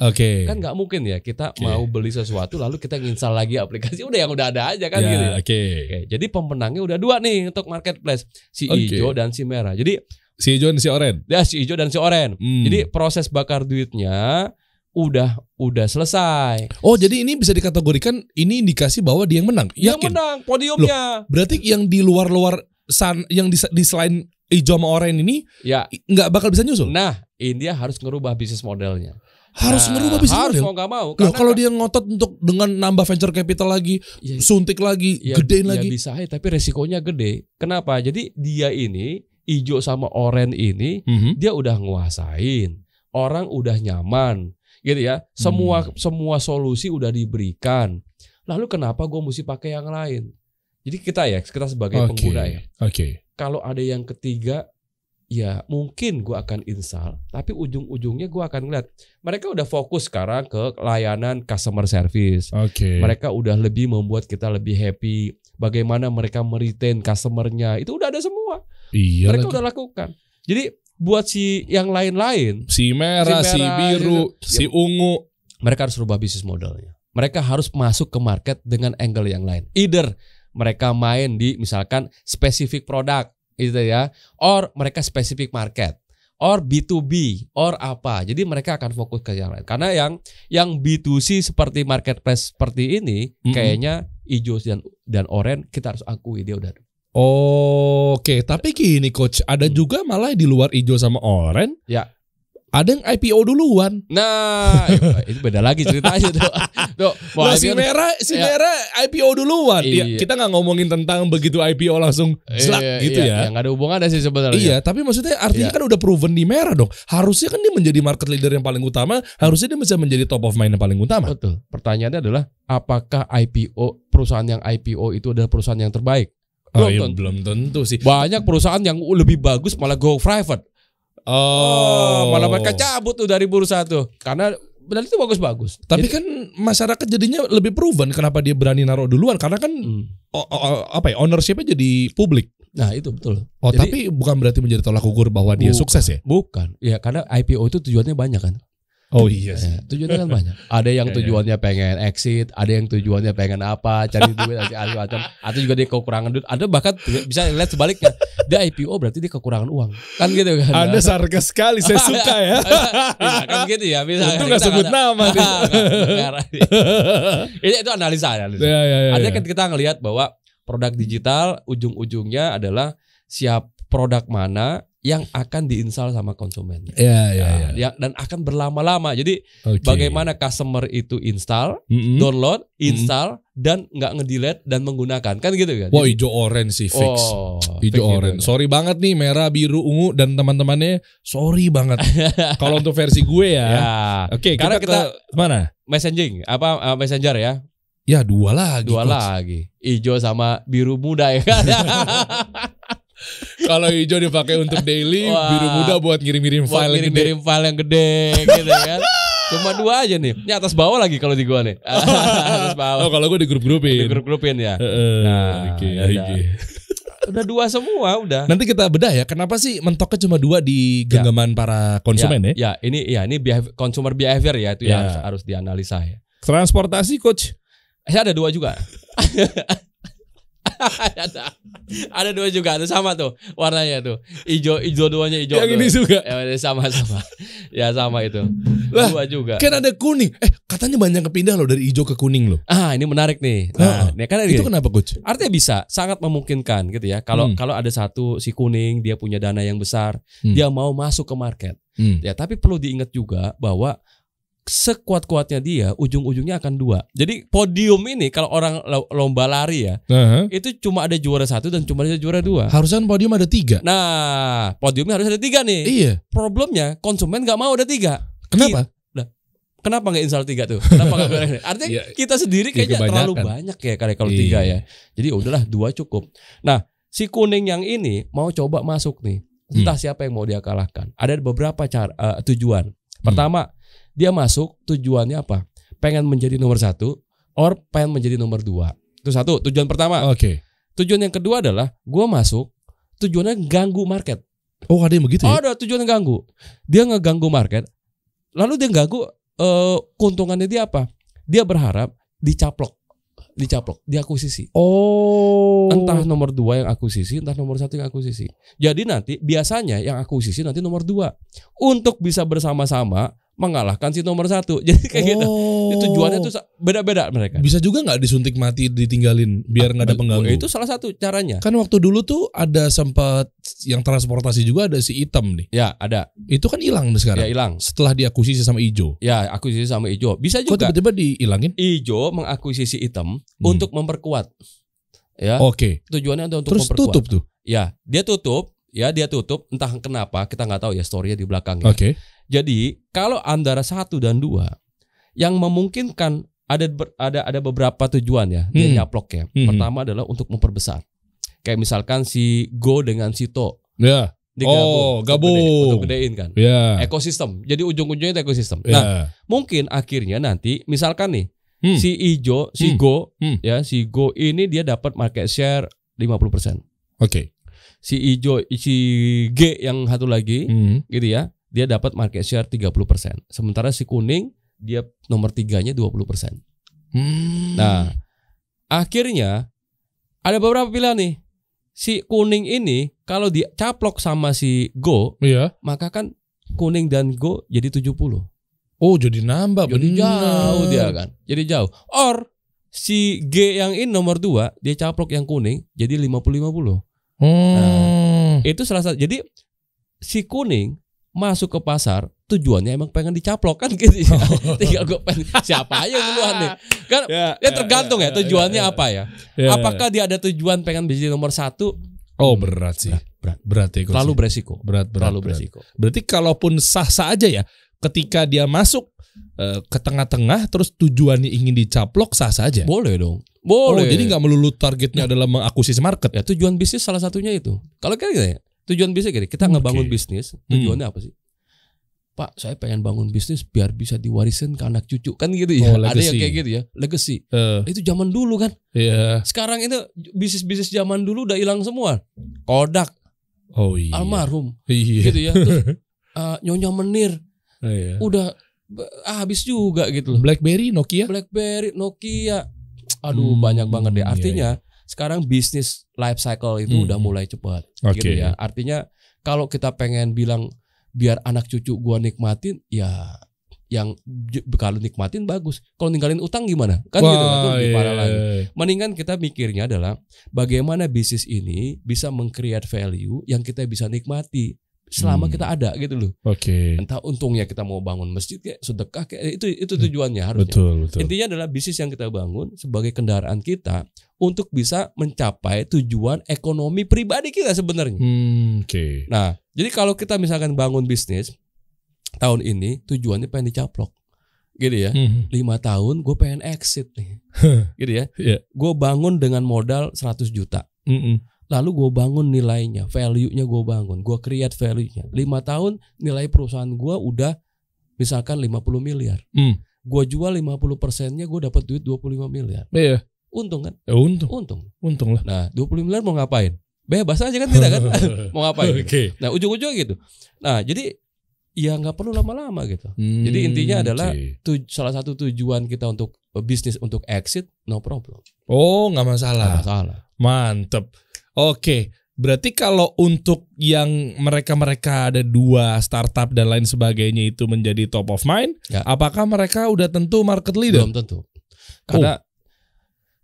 Kan nggak mungkin ya kita mau beli sesuatu lalu kita nginstal lagi aplikasi yang udah ada aja kan gitu. Oke. Jadi pemenangnya udah 2 nih untuk marketplace, si hijau dan si merah. Jadi si hijau dan si oranye. Ya si hijau dan si oranye. Jadi proses bakar duitnya udah selesai. Oh jadi ini bisa dikategorikan ini indikasi bahwa dia yang menang. Yang menang podiumnya. Berarti yang di luar yang di selain hijau sama oranye ini nggak bakal bisa nyusul. Nah India harus ngerubah bisnis modelnya. Harus ngerubah bisnis model. Mau nggak mau. Kalau dia ngotot untuk dengan nambah venture capital lagi, suntik lagi, gedein lagi. Bisa tapi resikonya gede. Kenapa? Jadi dia ini hijau sama oranye ini dia udah nguasain. Orang udah nyaman. Gitu ya, semua solusi udah diberikan. Lalu kenapa gue mesti pakai yang lain? Jadi kita sebagai pengguna ya. Kalau ada yang ketiga, ya mungkin gue akan install. Tapi ujung-ujungnya gue akan ngeliat mereka udah fokus sekarang ke layanan customer service. Mereka udah lebih membuat kita lebih happy. Bagaimana mereka meretain customernya itu udah ada semua. Mereka udah lakukan. Jadi buat si yang lain-lain, si merah, si biru, si ungu, mereka harus rubah bisnis modelnya. Mereka harus masuk ke market dengan angle yang lain. Either mereka main di misalkan spesifik produk gitu ya, or mereka spesifik market, or B2B, or apa. Jadi mereka akan fokus ke yang lain. Karena yang B2C seperti marketplace seperti ini kayaknya hijau dan oranye kita harus akui dia udah. Oke, tapi gini coach, ada juga malah di luar hijau sama oranye. Ya. Ada yang IPO duluan. Nah, itu beda lagi ceritanya tuh. Si merah IPO duluan. Iya. Kita nggak ngomongin tentang begitu IPO langsung selak gitu ya. Yang nggak ada hubungannya sih sebenarnya. Iya, tapi maksudnya artinya kan udah proven di merah dong. Harusnya kan dia menjadi market leader yang paling utama. Harusnya dia bisa menjadi top of mind yang paling utama. Betul. Pertanyaannya adalah apakah perusahaan yang IPO itu adalah perusahaan yang terbaik? Belum tentu sih. Banyak perusahaan yang lebih bagus malah go private. Malah mereka cabut tuh dari bursa tuh. Karena benar itu bagus-bagus. Tapi kan masyarakat jadinya lebih proven kenapa dia berani naruh duluan. Karena kan ownership-nya jadi publik. Nah itu betul. Jadi, tapi bukan berarti menjadi tolak ukur bahwa dia sukses ya? Bukan. Ya karena IPO itu tujuannya banyak kan. Oh iya sih. Tujuannya kan banyak. Ada yang tujuannya pengen exit, ada yang tujuannya pengen apa, cari duit macam. Atau juga dia kekurangan duit. Ada bahkan bisa lihat sebaliknya. Dia IPO berarti dia kekurangan uang. Kan gitu kan. Anda sarkas sekali, saya suka ya. Bisa kan gitu ya. Itu gak sebut nama. Itu analisa. Ada kan kita ngelihat bahwa produk digital ujung-ujungnya adalah siap produk mana yang akan diinstal sama konsumen. Ya. Dan akan berlama-lama. Jadi bagaimana customer itu install, download, install, dan nggak nge-delete dan menggunakan, kan gitu kan? Wah, hijau orange sih fix. Hijau orange. Gitu, sorry banget nih merah, biru, ungu dan teman-temannya. Sorry banget. Kalau untuk versi gue ya. Oke, karena kita mana? Messenger ya? Ya 2 lagi. 2 lagi. Hijau sama biru muda ya kan? Kalau hijau dipakai untuk daily, biru muda buat ngirim-ngirim file yang gede. Ngirim file yang gede gitu kan. Cuma 2 aja nih. Ini atas bawah lagi kalau di gua nih. Atas bawah. Oh, kalau gua di grup-grupin. Di grup-grupin ya. Udah 2 semua udah. Nanti kita bedah ya. Kenapa sih mentoknya cuma 2 di genggaman para konsumen ya? Ini consumer behavior ya, itu yang harus dianalisa ya. Transportasi coach. Ada 2 juga. ada 2 juga, ada sama tuh warnanya tuh, hijau 2-nya hijau. Yang ini juga. Sama ya, sama itu. 2 juga. Kan ada kuning. Katanya banyak kepindah loh dari hijau ke kuning loh. Ini menarik nih. Kan itu kenapa coach? Artinya bisa sangat memungkinkan gitu ya. Kalau ada satu si kuning, dia punya dana yang besar, dia mau masuk ke market. Ya, tapi perlu diingat juga bahwa sekuat-kuatnya dia ujung-ujungnya akan 2. Jadi podium ini kalau orang lomba lari ya, itu cuma ada juara 1 dan cuma ada juara 2. Harusnya podium ada 3. Nah, podiumnya harus ada 3 nih. Iya. Problemnya konsumen nggak mau ada 3. Kenapa? Kenapa nggak install 3 tuh? Kenapa nggak? Artinya kita sendiri kayaknya terlalu banyak ya kalau 3 ya. Jadi udahlah 2 cukup. Nah, si kuning yang ini mau coba masuk nih. Entah siapa yang mau dia kalahkan. Ada beberapa tujuan. Pertama, dia masuk tujuannya apa? Pengen menjadi nomor 1 or pengen menjadi nomor 2. Itu satu, tujuan pertama. Oke. Tujuan yang kedua adalah gue masuk tujuannya ganggu market. Oh, ada yang begitu ya? Ada tujuannya ganggu. Dia ngeganggu market. Lalu dia ganggu, keuntungannya dia apa? Dia berharap dicaplok, diakuisisi. Oh. Entah nomor 2 yang akuisisi, entah nomor 1 yang akuisisi. Jadi nanti biasanya yang akuisisi nanti nomor 2 untuk bisa bersama-sama mengalahkan si nomor 1. Jadi kayak gitu. Tujuannya tuh beda-beda mereka. Bisa juga nggak disuntik mati ditinggalin biar nggak ada pengganggu. Itu salah satu caranya. Kan waktu dulu tuh ada sempat yang transportasi juga ada si hitam nih. Ya, ada. Itu kan hilang sekarang. Ya, hilang. Setelah diakuisisi sama hijau. Ya, akuisisi sama hijau. Bisa juga. Kok tiba-tiba dihilangin? Hijau mengakuisisi hitam untuk memperkuat. Ya. Oke. Tujuannya untuk terus memperkuat. Tutup tuh. Ya, dia tutup. Entah kenapa, kita nggak tahu ya story-nya di belakangnya. Oke. Jadi kalau antara 1 dan 2 yang memungkinkan ada beberapa tujuan ya dia nyaplok ya. Pertama adalah untuk memperbesar. Kayak misalkan si Go dengan si To. Ya. Gabung. Untuk gedein kan. Ya. Ekosistem. Jadi ujung-ujungnya itu ekosistem. Nah, mungkin akhirnya nanti misalkan nih si Ijo, si Go, ya si Go ini dia dapat market share 50%. Oke. Si Ijo, si G yang satu lagi, gitu ya. Dia dapat market share 30%. Sementara si kuning dia nomor 3-nya 20%. Nah, akhirnya ada beberapa pilihan nih. Si kuning ini kalau dicaplok sama si Go, maka kan kuning dan Go jadi 70. Oh, jadi nambah. Jadi jauh dia kan. Jadi jauh. Or si G yang ini nomor 2, dia caplok yang kuning jadi 50-50. Nah, itu salah satu. Jadi si kuning masuk ke pasar tujuannya emang pengen dicaplok kan gitu ya. Tinggal gue pengen siapa aja yang duluan nih. Kan ya tergantung ya tujuannya apa ya. Apakah dia ada tujuan pengen menjadi nomor 1? Oh, berat sih. Berat ya. Terlalu beresiko. Terlalu beresiko. Berarti kalaupun sah-sah aja ya, ketika dia masuk ke tengah-tengah terus tujuannya ingin dicaplok sah saja. Boleh dong. Boleh. Oh, jadi nggak melulu targetnya adalah mengakuisisi market. Ya, tujuan bisnis salah satunya itu. Kalau kayak gitu ya, tujuan bisnis gini, kita ngebangun bisnis, tujuannya apa sih? Pak, saya pengen bangun bisnis biar bisa diwarisin ke anak cucu kan gitu ya. Ada yang kayak gitu ya, legacy. Itu zaman dulu kan. Sekarang itu bisnis-bisnis zaman dulu udah hilang semua. Kodak. Oh iya. Almarhum. Gitu ya. Terus Nyonya Menir. Udah habis juga gitu loh. BlackBerry, Nokia. Aduh, banyak banget deh. Artinya sekarang bisnis life cycle itu udah mulai cepat gitu ya. Artinya kalau kita pengen bilang biar anak cucu gua nikmatin, ya yang kalau nikmatin bagus. Kalau ninggalin utang gimana? Kan gitu kan, itu lebih parah lagi. Mendingan kita mikirnya adalah bagaimana bisnis ini bisa meng-create value yang kita bisa nikmati selama kita ada gitu loh. Oke. Entah untungnya kita mau bangun masjid kayak sedekah kayak itu tujuannya harusnya. Betul. Intinya adalah bisnis yang kita bangun sebagai kendaraan kita untuk bisa mencapai tujuan ekonomi pribadi kita sebenarnya. Oke. Nah, jadi kalau kita misalkan bangun bisnis tahun ini tujuannya pengen dicaplok. Gitu ya. 5 tahun gue pengen exit nih. Gitu ya. Yeah. Gue bangun dengan modal 100 juta. Lalu gue bangun nilainya, value-nya gue bangun, gue create value-nya. 5 tahun nilai perusahaan gue udah misalkan 50 miliar. Gue jual 50%-nya gue dapat duit 25 miliar. Iya. Untung kan? Untung lah. Nah 25 miliar mau ngapain? Bebas aja kan tidak kan? Mau ngapain? Gitu. Nah ujung-ujungnya gitu. Nah jadi ya nggak perlu lama-lama gitu. Jadi intinya adalah salah satu tujuan kita untuk bisnis untuk exit, no problem. Oh nggak masalah. Mantep. Oke, berarti kalau untuk yang mereka ada 2 startup dan lain sebagainya itu menjadi top of mind, apakah mereka udah tentu market leader? Belum tentu. Karena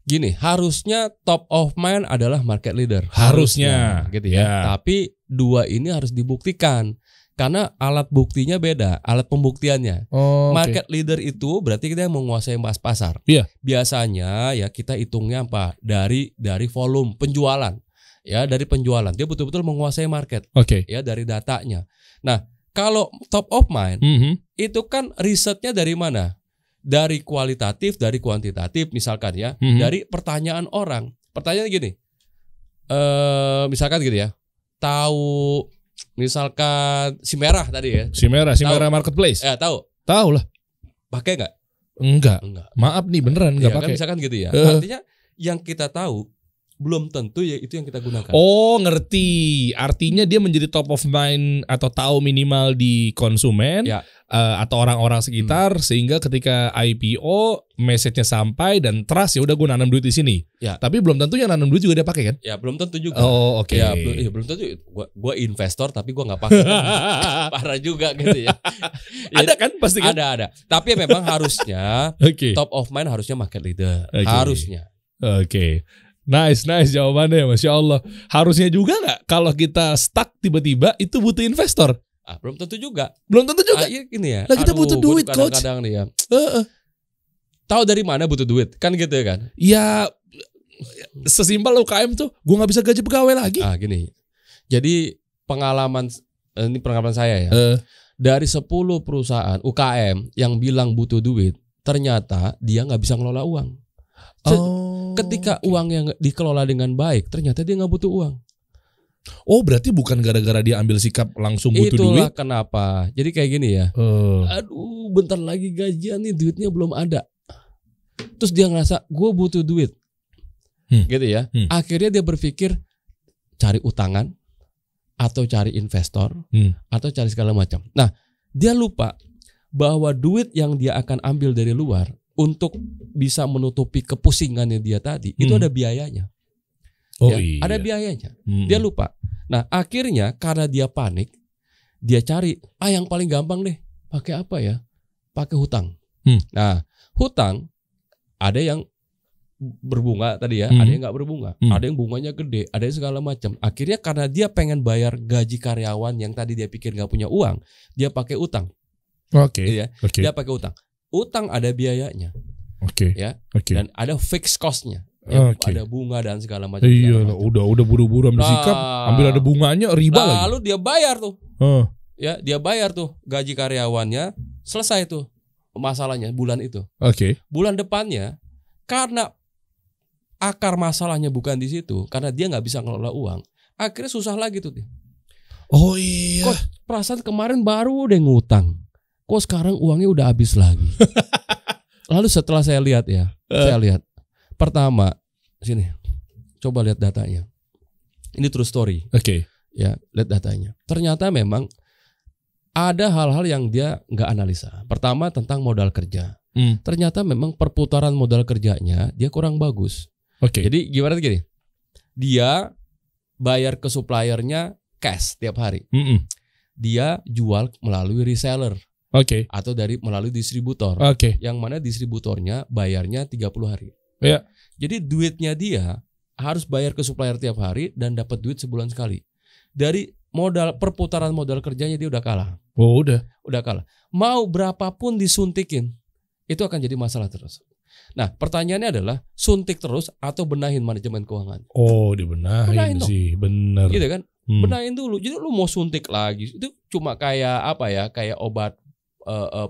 gini, harusnya top of mind adalah market leader. Harusnya gitu ya. Tapi 2 ini harus dibuktikan. Karena alat buktinya beda, alat pembuktiannya. Market leader itu berarti kita yang menguasai pasar. Biasanya ya kita hitungnya apa? Dari volume penjualan. Ya, dari penjualan. Dia betul-betul menguasai market. Ya, dari datanya. Nah, kalau top of mind itu kan risetnya dari mana? Dari kualitatif, dari kuantitatif misalkan ya. Dari pertanyaan orang. Pertanyaan gini. Misalkan gitu ya. Tahu misalkan si merah tadi ya. Si merah marketplace. Ya, tahu. Tahu lah. Pakai enggak? Enggak. Maaf nih beneran enggak pakai. Kan misalkan gitu ya. Artinya yang kita tahu belum tentu ya itu yang kita gunakan. Oh, ngerti. Artinya dia menjadi top of mind atau tahu minimal di konsumen atau orang-orang sekitar sehingga ketika IPO message-nya sampai dan trust ya udah gue nanam duit di sini. Tapi belum tentu yang nanam duit juga dia pakai kan? Ya, belum tentu juga. Oh, oke. Ya, belum tentu. Gue investor tapi gue nggak pakai. Parah juga gitu ya. Ada kan pasti kan? Ada. Tapi memang harusnya top of mind harusnya market leader. Harusnya. Oke. Nice jawabannya, Masya Allah. Harusnya juga nggak kalau kita stuck tiba-tiba itu butuh investor? Belum tentu juga. Ini ya. Lah kita butuh duit, coach. Kadang-kadang nih ya. Tahu dari mana butuh duit? Kan gitu kan? Ya sesimpel UKM tuh, gue nggak bisa gaji pegawai lagi. Gini. Jadi pengalaman saya ya. Dari 10 perusahaan UKM yang bilang butuh duit, ternyata dia nggak bisa ngelola uang. Ketika uang yang dikelola dengan baik, ternyata dia nggak butuh uang. Oh, berarti bukan gara-gara dia ambil sikap langsung butuh duit? Itulah kenapa. Jadi kayak gini ya. Aduh, bentar lagi gajian nih, duitnya belum ada. Terus dia ngerasa gue butuh duit, gitu ya. Akhirnya dia berpikir cari utangan atau cari investor atau cari segala macam. Nah, dia lupa bahwa duit yang dia akan ambil dari luar untuk bisa menutupi kepusingannya dia tadi itu ada biayanya. Iya. Ada biayanya. Dia lupa. Nah, akhirnya karena dia panik, dia cari yang paling gampang deh. Pakai apa ya? Pakai hutang. Nah, hutang ada yang berbunga tadi ya, ada yang nggak berbunga, ada yang bunganya gede, ada yang segala macam. Akhirnya karena dia pengen bayar gaji karyawan yang tadi dia pikir nggak punya uang, dia pakai utang. Dia pakai utang. Utang ada biayanya, dan ada fixed cost-nya, ada bunga dan segala macam. Iya, udah buru-buru ambil sikap, ambil ada bunganya, riba lagi. Lalu dia bayar tuh, dia bayar tuh gaji karyawannya, selesai tuh masalahnya bulan itu. Bulan depannya, karena akar masalahnya bukan di situ, karena dia nggak bisa ngelola uang, akhirnya susah lagi tuh. Oh iya. Kok perasaan kemarin baru udah ngutang. Kok sekarang uangnya udah habis lagi. Lalu setelah saya lihat pertama sini, coba lihat datanya. Ini true story. Ya, lihat datanya. Ternyata memang ada hal-hal yang dia nggak analisa. Pertama tentang modal kerja. Ternyata memang perputaran modal kerjanya dia kurang bagus. Jadi gimana gini? Dia bayar ke suppliernya cash tiap hari. Dia jual melalui reseller. Atau melalui distributor. Yang mana distributornya bayarnya 30 hari. Jadi duitnya dia harus bayar ke supplier tiap hari dan dapat duit sebulan sekali. Dari modal perputaran modal kerjanya dia udah kalah. Oh, udah kalah. Mau berapapun disuntikin, itu akan jadi masalah terus. Nah, pertanyaannya adalah suntik terus atau benahin manajemen keuangan. Oh, benahin sih, bener. Gitu kan? Benahin dulu. Jadi lu mau suntik lagi, itu cuma kayak apa ya? Kayak obat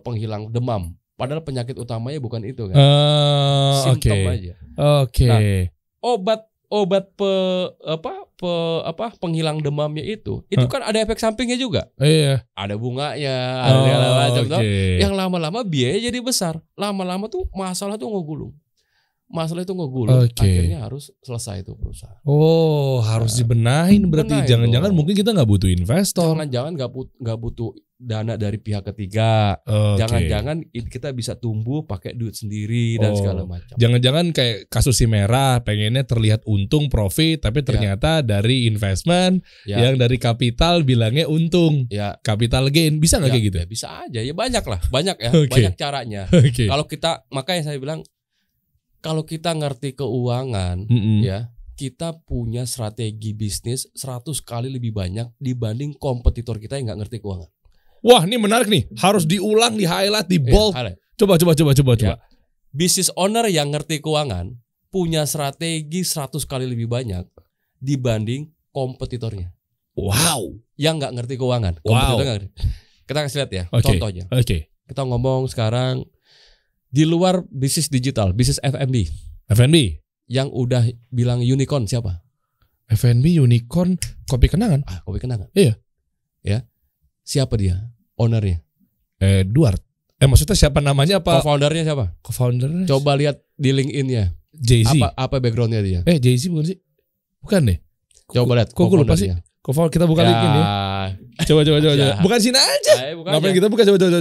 penghilang demam. Padahal penyakit utamanya bukan itu kan. Simptom aja. Oke. Nah, obat penghilang demamnya itu kan ada efek sampingnya juga. Iya. Ada bunganya, ada segala macam. Yang lama-lama biaya jadi besar. Lama-lama tuh masalah tuh ngegulung. Akhirnya harus selesai itu perusahaan. Oh, harus dibenahin berarti. Jangan-jangan mungkin kita nggak butuh investor. Jangan-jangan nggak butuh dana dari pihak ketiga. Jangan-jangan kita bisa tumbuh pakai duit sendiri dan segala macam. Jangan-jangan kayak kasus si Merah, pengennya terlihat untung, profit, tapi ternyata dari investment yang dari kapital bilangnya untung, capital gain. Bisa nggak kayak gitu? Ya, bisa aja. Ya banyak lah, banyak caranya. Kalau kita, makanya saya bilang, kalau kita ngerti keuangan, ya kita punya strategi bisnis 100 kali lebih banyak dibanding kompetitor kita yang nggak ngerti keuangan. Wah, ini menarik nih. Harus diulang, di highlight, di bold. Coba. Business owner yang ngerti keuangan punya strategi 100 kali lebih banyak dibanding kompetitornya. Wow. Yang nggak ngerti keuangan. Kita kasih lihat ya, contohnya. Kita ngomong sekarang di luar bisnis digital, bisnis F&B. Yang udah bilang unicorn siapa? F&B unicorn Kopi Kenangan. Kopi Kenangan. Iya. Ya. Siapa dia? Ownernya? Edward. Maksudnya siapa namanya apa? Co-foundernya siapa? Co-foundernya. Coba lihat di LinkedIn-nya. Jay-Z. Apa background-nya dia? Jay-Z bukan sih? Bukan deh. Coba lihat. Kok gue lupa sih? Kita buka LinkedIn ya. Coba. Bukan sini aja. Ngapain kita buka? Coba.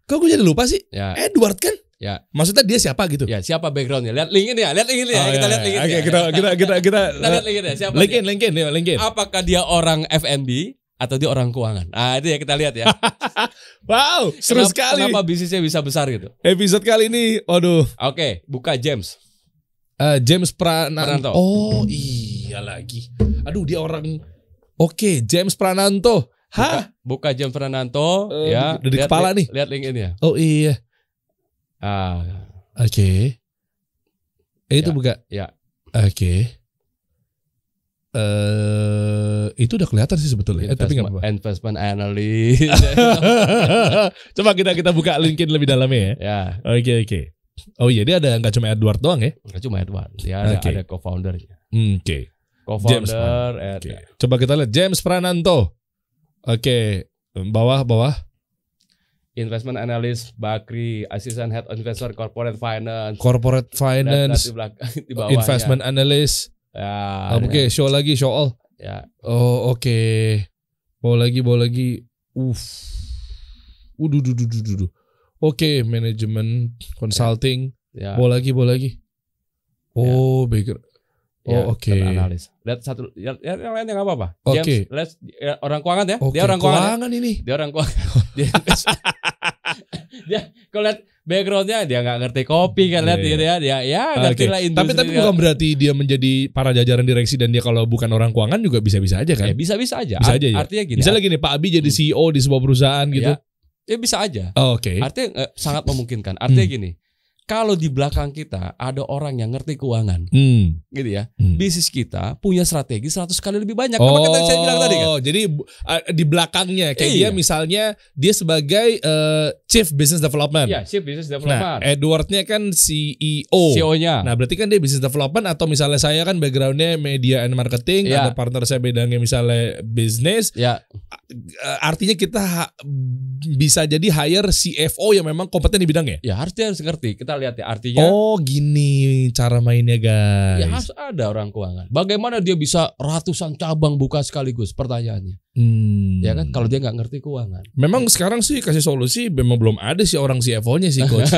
Kok gue jadi lupa sih? Edward kan? Ya. Maksudnya dia siapa gitu? Ya, siapa backgroundnya? Lihat LinkedIn ya. Kita lihat LinkedIn. Oke, kita lihat LinkedIn ya. Siapa? LinkedIn. Apakah dia orang F&B atau dia orang keuangan? Itu ya kita lihat ya. Wow, seru sekali. Kenapa bisnisnya bisa besar gitu? Episode kali ini, waduh. Oke, buka James. James Prananto. Oh iya lagi. Aduh, dia orang. Oke, James Prananto. Buka James Prananto. Ya. Dari kepala nih. Lihat LinkedIn ya. Oh iya. Oke. Itu buka. Ya. Oke. Itu udah kelihatan sih sebetulnya. Tapi nggak apa-apa. Investment analyst. Coba kita buka LinkedIn lebih dalamnya ya. Ya. Oke. Oh iya, dia ada nggak cuma Edward doang ya? Nggak cuma Edward. Dia ada co-foundernya. Oke. Co-founder. Coba kita lihat James Prananto. Oke. Bawah. Investment analyst, Bakri, assistant head investor corporate finance. Di investment analyst. Ya. Oke, show all. Ya. Oh, oke. Bawa lagi. Oke, manajemen consulting. Ya. Bawa lagi. Oh, baker. Oh, oke. Analis. Lihat satu, yang lainnya nggak apa-apa. Oke. James, orang keuangan ya. Okay. Dia orang keuangan. Ini. Dia orang keuangan. Dia kalau lihat backgroundnya dia nggak ngerti kopi kan, lihat dia ngerti lah industri. Tapi bukan berarti dia menjadi para jajaran direksi dan dia kalau bukan orang keuangan juga bisa-bisa aja kan? Ya, bisa aja. Artinya gini. Misalnya gini, Pak Abi jadi CEO di sebuah perusahaan gitu. Ya bisa aja. Oke. Artinya sangat memungkinkan. Artinya gini. Kalau di belakang kita ada orang yang ngerti keuangan, gitu ya, bisnis kita punya strategi 100 kali lebih banyak. Apa kata saya bilang tadi kan? Jadi di belakangnya kayak dia misalnya dia sebagai Chief Business Development. Iya, Chief Business Development. Nah, Edwardnya kan CEO-nya. Nah, berarti kan dia Business Development, atau misalnya saya kan backgroundnya media and marketing, ada partner saya bedanya misalnya bisnis. Ya. Artinya kita bisa jadi hire CFO yang memang kompeten di bidangnya. Ya, harus ngerti. Kita lihat ya artinya. Oh, gini cara mainnya, guys. Ya, harus ada orang keuangan. Bagaimana dia bisa ratusan cabang buka sekaligus? Pertanyaannya. Ya kan, kalau dia nggak ngerti keuangan. Memang sekarang sih kasih solusi memang belum ada sih orang CFO-nya sih, Coach.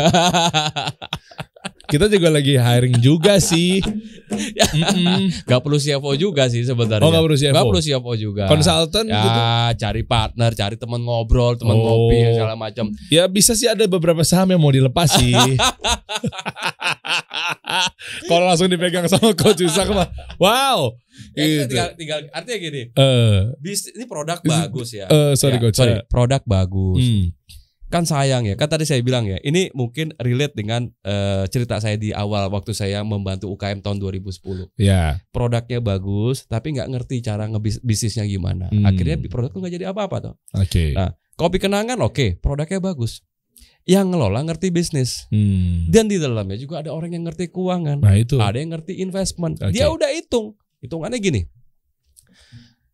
Kita juga lagi hiring juga sih. Gak perlu CFO juga sih sebenarnya. Oh, gak perlu CFO. Gak perlu CFO juga. Konsultan ya, gitu. Cari partner, cari teman ngobrol, teman ngopi segala macam. Ya bisa sih, ada beberapa saham yang mau dilepas sih. Kalau langsung dipegang sama Coach Yusak mah, wow. Ya, tinggal artinya gini. Ini produk bagus ya. Coach. Produk bagus. Kan sayang ya. Kan tadi saya bilang ya, ini mungkin relate dengan cerita saya di awal waktu saya membantu UKM tahun 2010. Ya. Produknya bagus, tapi nggak ngerti cara ngebisnisnya gimana. Akhirnya produknya nggak jadi apa-apa toh. Oke. Nah, Kopi Kenangan produknya bagus. Yang ngelola ngerti bisnis. Dan di dalamnya juga ada orang yang ngerti keuangan. Nah, itu. Ada yang ngerti investment. Dia udah hitung. Hitungannya gini.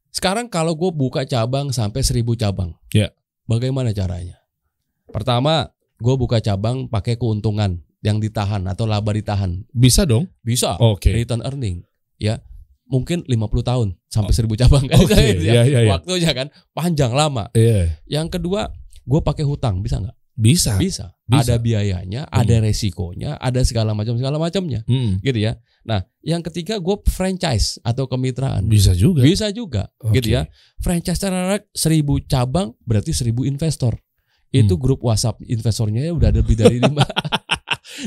Sekarang kalau gue buka cabang sampai 1000 cabang. Ya. Bagaimana caranya? Pertama, gue buka cabang pakai keuntungan yang ditahan atau laba ditahan. Bisa dong? Bisa. Oke. Return earning. Ya. Mungkin 50 tahun sampai 1000 cabang. Oke. Ya. Waktunya kan panjang lama. Yang kedua, gue pakai hutang. Bisa nggak? Bisa. Ada biayanya, ada resikonya, ada segala macamnya, gitu ya. Nah, yang ketiga gue franchise atau kemitraan. Bisa juga, gitu ya. Franchise secara 1000 cabang berarti 1000 investor. Itu grup WhatsApp investornya ya udah ada lebih dari 5.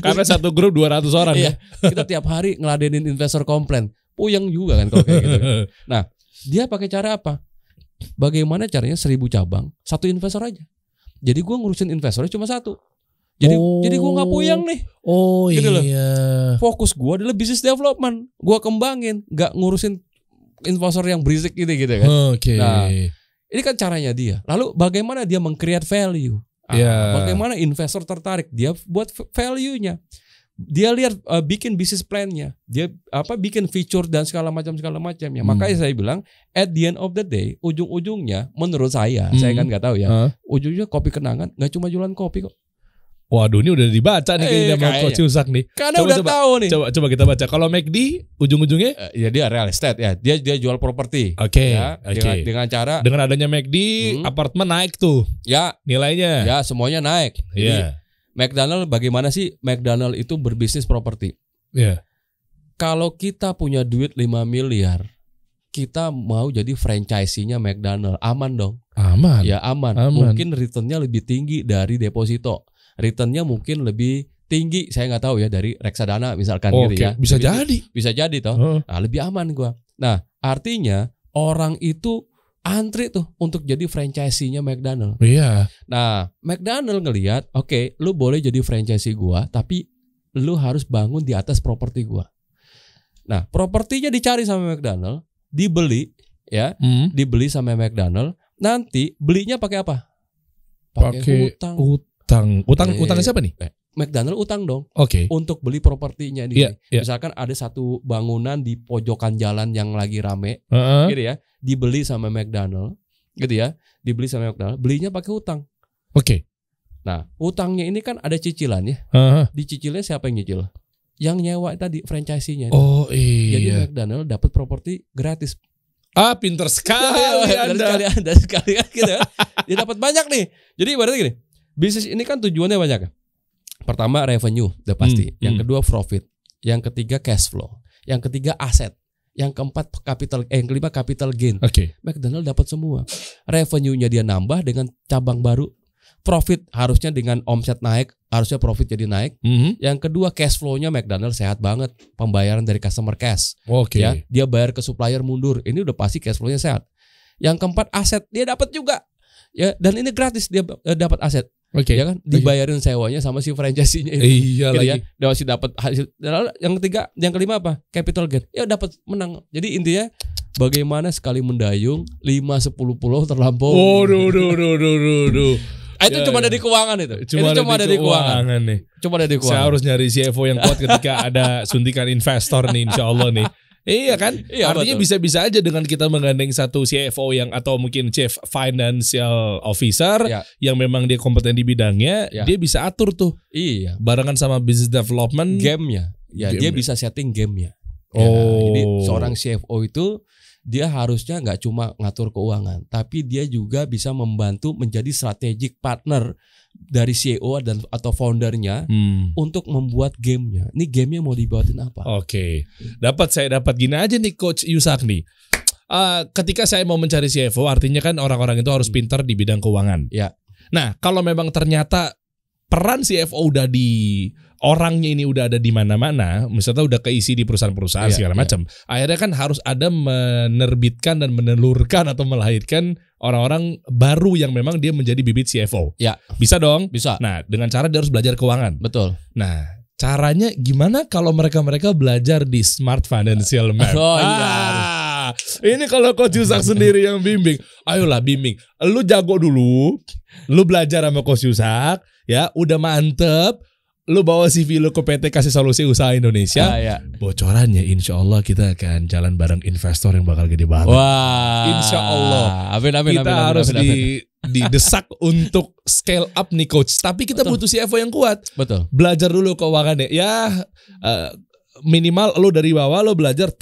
Karena satu grup 200 orang ya. Kita tiap hari ngeladenin investor komplain, puyeng juga kan kalau kayak gitu. Nah, dia pakai cara apa? Bagaimana caranya 1000 cabang, satu investor aja. Jadi gue ngurusin investornya cuma satu. Jadi gue nggak puyeng nih. Gitu loh. Fokus gue adalah business development. Gue kembangin, nggak ngurusin investor yang berisik gitu kan. Nah, ini kan caranya dia. Lalu bagaimana dia meng-create value? Bagaimana investor tertarik? Dia buat value-nya. Dia lihat bikin bisnis plan-nya, dia bikin feature dan segala macamnya. Makanya saya bilang at the end of the day, ujung-ujungnya menurut saya kan nggak tahu ya, ujungnya Kopi Kenangan nggak cuma jualan kopi kok. Waduh, ini udah dibaca nih kayaknya sama Coach Yusak nih. Karena udah tahu nih. Coba kita baca. Kalau McD ujung-ujungnya ya dia real estate ya, dia jual properti. Oke. Dengan cara dengan adanya McD apartemen naik tuh. Ya, nilainya. Ya, semuanya naik. Iya. McDonald bagaimana sih McDonald itu berbisnis properti? Kalau kita punya duit 5 miliar, kita mau jadi franchise-nya McDonald, aman dong? Aman. Ya aman. Mungkin returnnya lebih tinggi dari deposito. Returnnya mungkin lebih tinggi, saya nggak tahu ya, dari reksadana misalkan gitu ya. Bisa jadi. Bisa jadi toh. Nah, lebih aman gua. Nah, artinya orang itu antri tuh untuk jadi franchise-nya McDonald. Iya. Nah, McDonald ngelihat, oke, lu boleh jadi franchise gua, tapi lu harus bangun di atas properti gua. Nah, propertinya dicari sama McDonald, dibeli, ya, dibeli sama McDonald. Nanti belinya pakai apa? Pakai hutang. Utangnya siapa nih? McDonald utang dong. Oke. Untuk beli propertinya ini. Yeah. Misalkan ada satu bangunan di pojokan jalan yang lagi rame, gitu ya, dibeli sama McDonald, gitu ya, dibeli sama McDonald, belinya pakai hutang. Oke. Nah, hutangnya ini kan ada cicilannya. Dicicilnya siapa yang nyicil? Yang nyewa tadi franchise-nya. Oh iya. Jadi McDonald dapat properti gratis. Pinter sekali Anda. Sekali gitu. Dia dapat banyak nih. Jadi berarti gini, bisnis ini kan tujuannya banyak. Pertama revenue, udah pasti. Yang kedua profit. Yang ketiga cash flow. Yang ketiga aset. Yang keempat yang kelima capital gain. Oke. McDonald dapat semua. Revenue-nya dia nambah dengan cabang baru. Profit harusnya dengan omset naik, harusnya profit jadi naik. Yang kedua cash flow-nya McDonald sehat banget. Pembayaran dari customer cash. Ya, dia bayar ke supplier mundur. Ini udah pasti cash flow-nya sehat. Yang keempat aset, dia dapat juga. Ya, dan ini gratis dia dapat aset. Ya kan, dibayarin sewanya sama si franchise-nya itu. Iya gitu lagi. Ya, dia masih dapat hasil. Yang ketiga, yang kelima apa? Capital gain. Ya dapat menang. Jadi intinya bagaimana sekali mendayung 5-10 pulau terlampau. Duh. Itu cuma dari keuangan itu. Cuma dari keuangan nih. Cuma dari keuangan. Saya harus nyari CFO yang kuat ketika ada suntikan investor nih, insyaallah nih. Iya kan? Iya, artinya betul. bisa-bisa aja dengan kita menggandeng satu CFO yang atau mungkin Chief Financial Officer yang memang dia kompeten di bidangnya, dia bisa atur tuh. Iya. Barengan sama business development game-nya. Ya, dia bisa setting game-nya. Ya, jadi seorang CFO itu dia harusnya nggak cuma ngatur keuangan, tapi dia juga bisa membantu menjadi strategic partner dari CEO dan atau foundernya untuk membuat gamenya. Ini gamenya mau dibuatin apa? Oke. Saya dapat gini aja nih Coach Yusak nih. Ketika saya mau mencari CFO, artinya kan orang-orang itu harus pintar di bidang keuangan. Ya. Nah, kalau memang ternyata peran CFO udah di orangnya ini udah ada di mana-mana, misalnya udah keisi di perusahaan-perusahaan segala macam. Akhirnya kan harus ada menerbitkan dan menelurkan atau melahirkan orang-orang baru yang memang dia menjadi bibit CFO. Ya. Bisa dong? Bisa. Nah, dengan cara dia harus belajar keuangan. Betul. Nah, caranya gimana kalau mereka belajar di Smart Financial Map? Ini kalau Coach Yusak sendiri yang bimbing. Ayolah bimbing. Lu jago dulu. Lu belajar sama Coach Yusak, ya, udah mantep. Lu bawa CV lu ke PT Kasih Solusi Usaha Indonesia. Bocorannya insya Allah kita akan jalan bareng investor yang bakal gede banget. Wah. Insya Allah. Kita harus didesak untuk scale up nih coach. Tapi kita butuh CFO yang kuat. Betul. Belajar dulu keuangannya. Ya minimal lu dari bawah lu belajar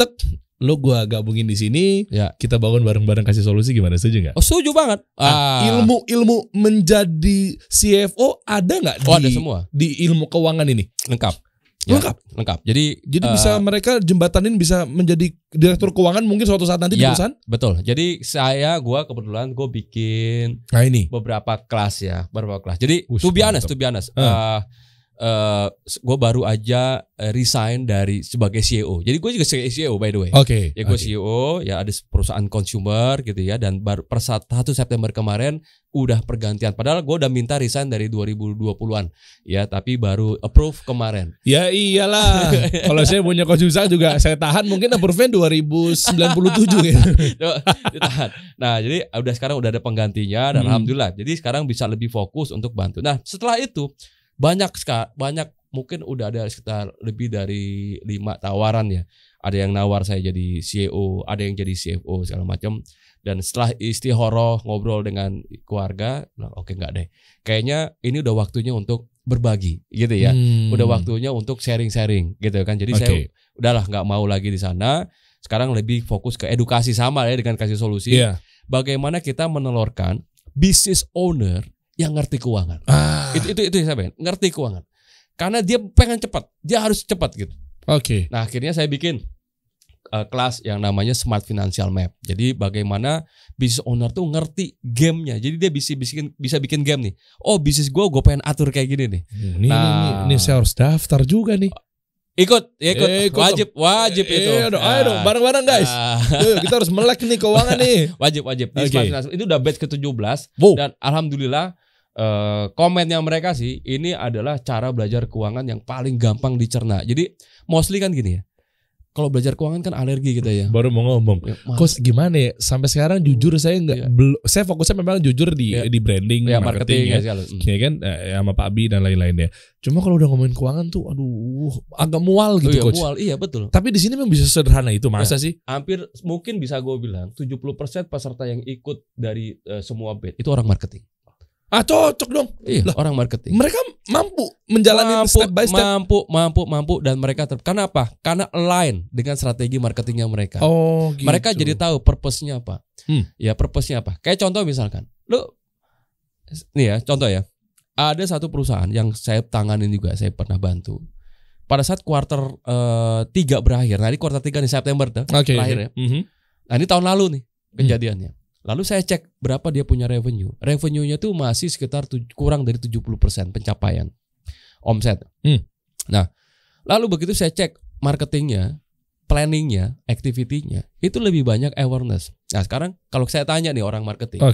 lu gua gabungin di sini, kita bangun bareng-bareng Kasih Solusi, gimana, setuju nggak? Oh, setuju banget. Ilmu menjadi CFO ada nggak? Ada semua di ilmu keuangan ini. Lengkap. Lengkap. Jadi bisa mereka jembatanin bisa menjadi direktur keuangan mungkin suatu saat nanti di perusahaan. Betul. Jadi gua kebetulan bikin beberapa kelas ya, Jadi to be honest, gue baru aja resign dari sebagai CEO. Jadi gue juga CEO by the way. Ya gue CEO, ya ada perusahaan consumer gitu ya. Dan baru per 1 September kemarin udah pergantian. Padahal gue udah minta resign dari 2020-an. Ya tapi baru approve kemarin. Ya iyalah. Kalau saya punya Coach Yusak juga saya tahan mungkin approve-nya 2097 gitu. Ditahan. Nah jadi sekarang udah ada penggantinya dan alhamdulillah. Jadi sekarang bisa lebih fokus untuk bantu. Nah setelah itu banyak mungkin udah ada sekitar lebih dari 5 tawaran ya. Ada yang nawar saya jadi CEO, ada yang jadi CFO segala macam. Dan setelah istihoroh ngobrol dengan keluarga, oke enggak deh. Kayaknya ini udah waktunya untuk berbagi gitu ya. Udah waktunya untuk sharing-sharing gitu kan. Jadi saya udahlah nggak mau lagi di sana. Sekarang lebih fokus ke edukasi sama ya dengan Kasih Solusi. Bagaimana kita menelurkan business owner yang ngerti keuangan. Itu yang saya pengen, ngerti keuangan. Karena dia pengen cepat, dia harus cepat gitu. Nah, akhirnya saya bikin kelas yang namanya Smart Financial Map. Jadi bagaimana business owner tuh ngerti gamenya. Jadi dia bisa bikin game nih. Oh, bisnis gue pengen atur kayak gini nih. Ini saya harus daftar juga nih. Ikut. Wajib itu. Ayo dong, bareng-bareng guys. Kita harus melek nih keuangan nih. Wajib. Itu udah batch ke-17 dan alhamdulillah komennya mereka sih ini adalah cara belajar keuangan yang paling gampang dicerna. Jadi mostly kan gini ya. Kalau belajar keuangan kan alergi kita ya. Baru mau ngomong. Kos gimana ya? Sampai sekarang jujur saya saya fokusnya memang jujur di branding, marketing ya. Ya kan sama Pak Abi dan lain-lainnya. Cuma kalau udah ngomongin keuangan tuh agak mual gitu coach. Mual, iya betul. Tapi di sini memang bisa sederhana itu, masa sih? Hampir mungkin bisa gue bilang 70% peserta yang ikut dari semua batch itu orang marketing. Cocok dong. Iya, orang marketing. Mereka mampu menjalani step by step. Mampu dan mereka karena apa? Karena align dengan strategi marketingnya mereka. Gitu. Mereka jadi tahu purpose-nya apa. Ya, purpose-nya apa? Kayak contoh misalkan, nih ya, contoh ya. Ada satu perusahaan yang saya tanganin juga, saya pernah bantu. Pada saat kuarter 3 berakhir. Nah, ini kuarter 3 nih September tuh, berakhir ya. Nah, ini tahun lalu nih kejadiannya. Lalu saya cek berapa dia punya revenue. Revenue-nya tuh masih sekitar kurang dari 70% pencapaian omset. Nah, lalu begitu saya cek marketingnya, planningnya, activity-nya, itu lebih banyak awareness. Nah, sekarang kalau saya tanya nih orang marketing,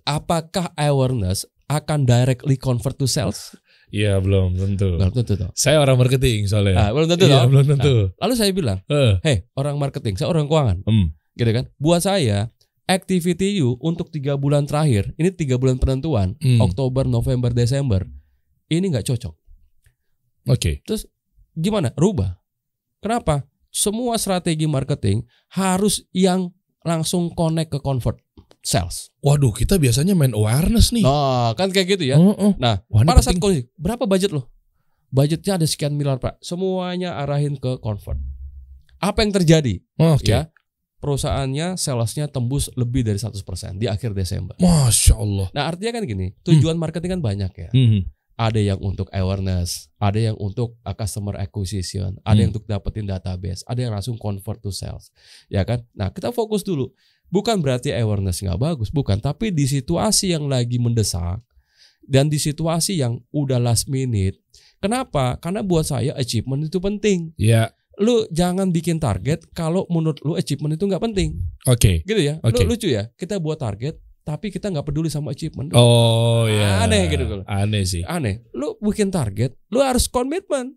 apakah awareness akan directly convert to sales? Iya, belum tentu. Belum tentu toh. Saya orang marketing soalnya. Belum tentu toh. Belum tentu. Lalu saya bilang, hey orang marketing, saya orang keuangan. Gitu kan. Buat saya activity you untuk 3 bulan terakhir, ini 3 bulan penentuan, Oktober, November, Desember, ini nggak cocok. Terus gimana? Rubah. Kenapa? Semua strategi marketing harus yang langsung connect ke convert sales. Waduh, kita biasanya main awareness nih. Nah, kan kayak gitu ya. Nah, pada saat kondisi, berapa budget lo? Budgetnya ada sekian miliar Pak. Semuanya arahin ke convert. Apa yang terjadi? Ya. Perusahaannya salesnya tembus lebih dari 100% di akhir Desember. Masya Allah. Nah artinya kan gini, tujuan marketing kan banyak ya. Ada yang untuk awareness, ada yang untuk customer acquisition, ada yang untuk dapetin database, ada yang langsung convert to sales, ya kan? Nah kita fokus dulu. Bukan berarti awareness nggak bagus, bukan. Tapi di situasi yang lagi mendesak, Dan di situasi yang udah last minute. Kenapa? Karena buat saya achievement itu penting. Iya. Lu jangan bikin target kalau menurut lu achievement itu nggak penting. Oke. Gitu ya. Lu lucu ya. Kita buat target tapi kita nggak peduli sama achievement. Oh ya. Aneh gitu. Aneh sih. Aneh. Lu bikin target, lu harus komitmen.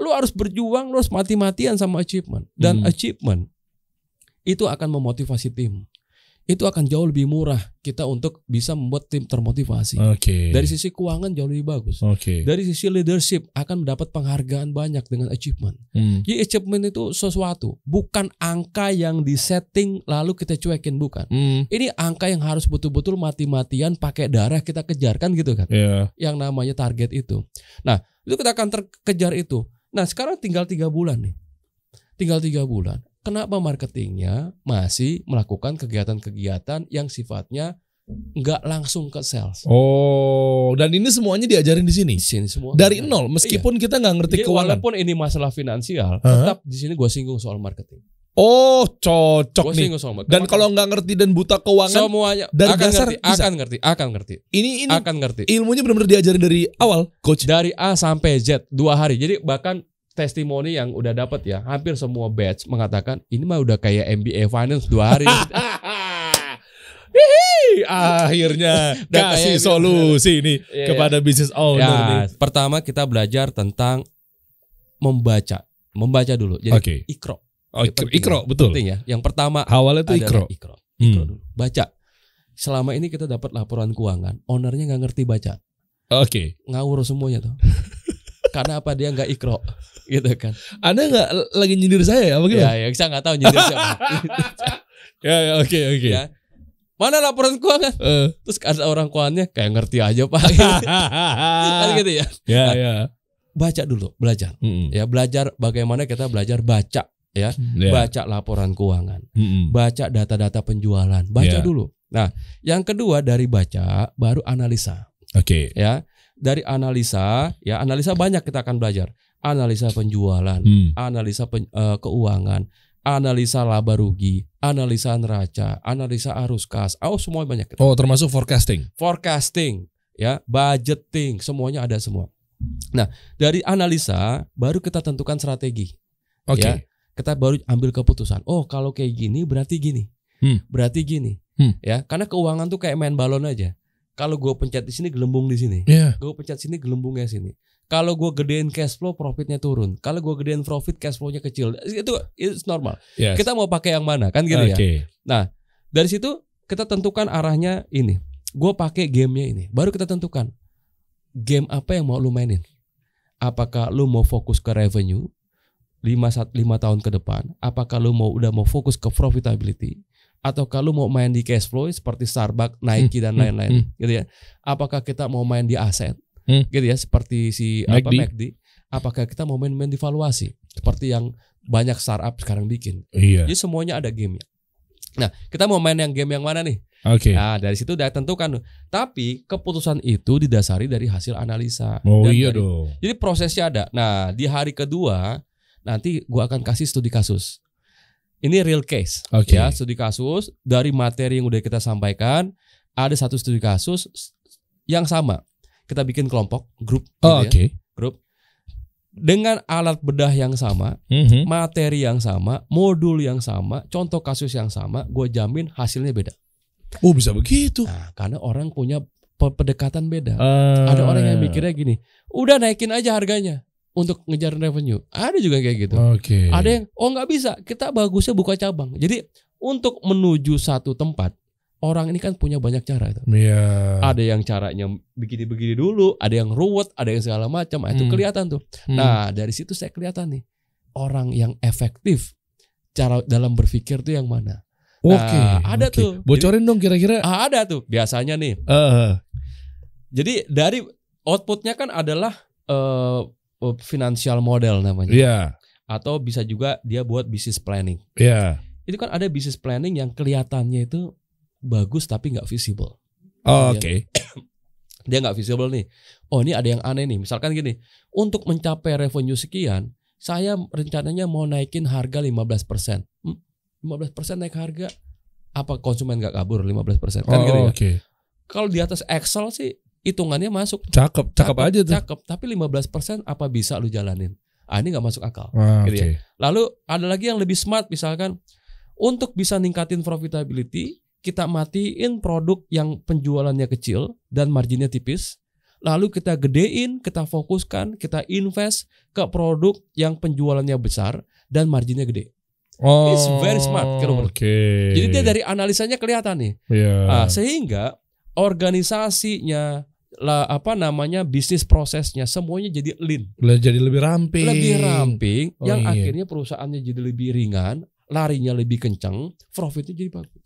Lu harus berjuang, lu harus mati-matian sama achievement. Dan achievement itu akan memotivasi tim. Itu akan jauh lebih murah kita untuk bisa membuat tim termotivasi. Dari sisi keuangan jauh lebih bagus. Dari sisi leadership akan mendapat penghargaan banyak dengan achievement. Jadi achievement itu sesuatu, bukan angka yang disetting lalu kita cuekin, bukan. Ini angka yang harus betul-betul mati-matian pakai darah kita kejar kan gitu kan. Yang namanya target itu. Nah, itu kita akan kejar itu. Nah, sekarang tinggal 3 bulan nih. Tinggal 3 bulan. Kenapa marketingnya masih melakukan kegiatan-kegiatan yang sifatnya nggak langsung ke sales? Oh, dan ini semuanya diajarin di sini. Semua dari nol, meskipun kita nggak ngerti keuangan. Walaupun ini masalah finansial, tetap di sini gue singgung soal marketing. Oh, cocok nih. Dan kalau nggak ngerti dan buta keuangan, semuanya dari akan dasar akan ngerti. Ini akan ngerti. Ilmunya benar-benar diajarin dari awal, coach. Dari A sampai Z 2 hari. Jadi bahkan testimoni yang udah dapat ya, hampir semua batch mengatakan ini mah udah kayak MBA Finance 2 hari. Akhirnya kasih solusi nih kepada business owner nih. Pertama kita belajar tentang membaca dulu. Jadi Iqra. Iqra betul. Penting ya. Yang pertama awalnya itu Iqra. Iqra dulu. Baca. Selama ini kita dapat laporan keuangan, ownernya nggak ngerti baca. Ngawur semuanya tuh. Karena apa, dia nggak Iqra gitu kan. Anda nggak lagi nyindir saya ya? Ya, saya nggak tahu nyindir siapa. Oke. Ya. Mana laporan keuangan? Terus ada orang keuangannya kayak ngerti aja Pak. Kan gitu ya. Ya. Baca dulu, belajar. Ya, belajar bagaimana kita belajar baca ya. Baca laporan keuangan. Baca data-data penjualan. Baca dulu. Nah, yang kedua dari baca baru analisa. Ya. Dari analisa banyak kita akan belajar. Analisa penjualan, analisa keuangan, analisa laba rugi, analisa neraca, analisa arus kas. Semua banyak. Oh, termasuk forecasting. Forecasting, ya, budgeting, semuanya ada semua. Nah, dari analisa baru kita tentukan strategi. Ya, kita baru ambil keputusan. Oh, kalau kayak gini berarti gini. Berarti gini. Ya, karena keuangan tuh kayak main balon aja. Kalau gue pencet di sini, gelembung di sini. Gue pencet sini, gelembungnya sini. Kalau gue gedein cash flow, profitnya turun. Kalau gue gedein profit, cash flow-nya kecil. Itu normal. Kita mau pakai yang mana, kan gitu ya. Nah, dari situ kita tentukan arahnya ini. Gue pakai gamenya ini. Baru kita tentukan game apa yang mau lu mainin. Apakah lu mau fokus ke revenue 5 tahun ke depan? Apakah lu udah mau fokus ke profitability? Atau kalau mau main di cash flow seperti Starbucks, Nike dan lain-lain, gitu ya. Apakah kita mau main di aset, gitu ya, seperti si McD? Apakah kita mau main di valuasi, seperti yang banyak startup sekarang bikin? Jadi semuanya ada gamenya. Nah, kita mau main yang game yang mana nih? Nah, dari situ udah tentukan. Tapi keputusan itu didasari dari hasil analisa. Dong. Jadi prosesnya ada. Nah, di hari kedua nanti gua akan kasih studi kasus. Ini real case, ya, studi kasus dari materi yang udah kita sampaikan. Ada satu studi kasus yang sama. Kita bikin kelompok, grup, grup dengan alat bedah yang sama, materi yang sama, modul yang sama, contoh kasus yang sama. Gue jamin hasilnya beda. Oh, bisa begitu? Nah, karena orang punya pendekatan beda. Ada orang yang mikirnya gini, udah naikin aja harganya untuk ngejar revenue. Ada juga kayak gitu. Ada yang nggak bisa, kita bagusnya buka cabang. Jadi untuk menuju satu tempat, orang ini kan punya banyak cara itu. Ada yang caranya begini-begini dulu, ada yang ruwet, ada yang segala macam. Itu kelihatan tuh. Nah, dari situ saya kelihatan nih orang yang efektif cara dalam berpikir tuh yang mana. Ada tuh. Bocorin dong kira-kira. Ada tuh. Biasanya nih. Jadi dari outputnya kan adalah financial model namanya. Atau bisa juga dia buat business planning. Itu kan ada business planning yang kelihatannya itu bagus tapi nggak visible. Dia nggak visible nih. Oh, ini ada yang aneh nih. Misalkan gini, untuk mencapai revenue sekian, saya rencananya mau naikin harga 15%. 15% naik harga, apa konsumen nggak kabur 15%? Kan gitu ya. Kalau di atas Excel sih hitungannya masuk. Cakep aja tuh. Cakep, tapi 15% apa bisa lu jalanin? Ini nggak masuk akal. Gitu Okay. ya. Lalu ada lagi yang lebih smart, misalkan untuk bisa ningkatin profitability, kita matiin produk yang penjualannya kecil dan marginnya tipis. Lalu kita gedein, kita fokuskan, kita invest ke produk yang penjualannya besar dan marginnya gede. It's very smart. Okay. Jadi dia dari analisanya kelihatan nih. Yeah. Sehingga organisasinya, bisnis prosesnya semuanya jadi lean. Jadi lebih ramping. Yang akhirnya perusahaannya jadi lebih ringan, larinya lebih kencang, profitnya jadi bagus.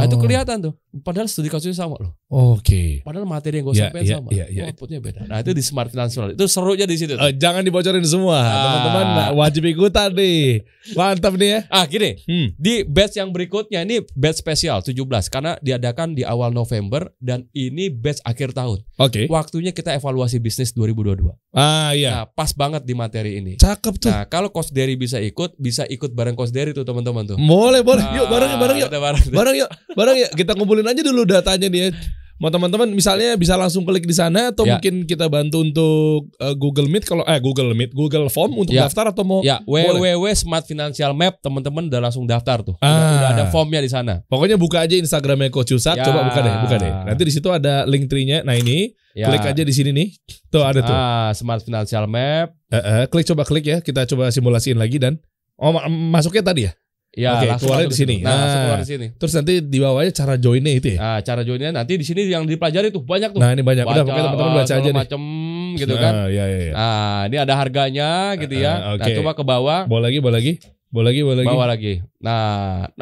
Itu kelihatan tuh. Padahal studi kasusnya sama loh. Oke. Padahal materi yang gue sampaikan sama. Outputnya beda. Nah itu di Smart Financial. Itu serunya di situ. Jangan dibocorin semua. Teman-teman wajib ikutan nih. Mantap nih ya. Gini. Di batch yang berikutnya ini batch spesial 17. Karena diadakan di awal November. Dan ini batch akhir tahun. Oke. Waktunya kita evaluasi bisnis 2022. Iya. Nah pas banget di materi ini. Cakep tuh. Nah kalau Coach Dery bisa ikut bareng Coach Dery tuh teman-teman tuh. Boleh. Yuk bareng yuk. Bareng yuk. Kita ngumpulin aja dulu datanya dia. Mau teman-teman misalnya bisa langsung klik di sana atau mungkin kita bantu untuk Google Meet Google Form untuk daftar atau mau www.Smart Financial Map teman-teman udah langsung daftar tuh. Udah ada formnya di sana. Pokoknya buka aja Instagramnya Coach Yusak, coba buka deh. Nanti di situ ada link tree-nya. Nah ini klik aja di sini nih. Tuh ada tuh. Smart Financial Map. Klik ya. Kita coba simulasiin lagi dan masuknya tadi ya. Oke, keluarnya di sini. Keluar di sini. Terus nanti di bawahnya cara joinnya itu ya. Cara joinnya nanti di sini yang dipelajari tuh banyak tuh. Nah, ini banyak. Udah pokoknya teman-teman baca aja nih. Macam gitu kan. Iya. Ini ada harganya gitu ya. Okay. Nah, coba ke bawah. Boleh lagi. Bawah lagi. Nah,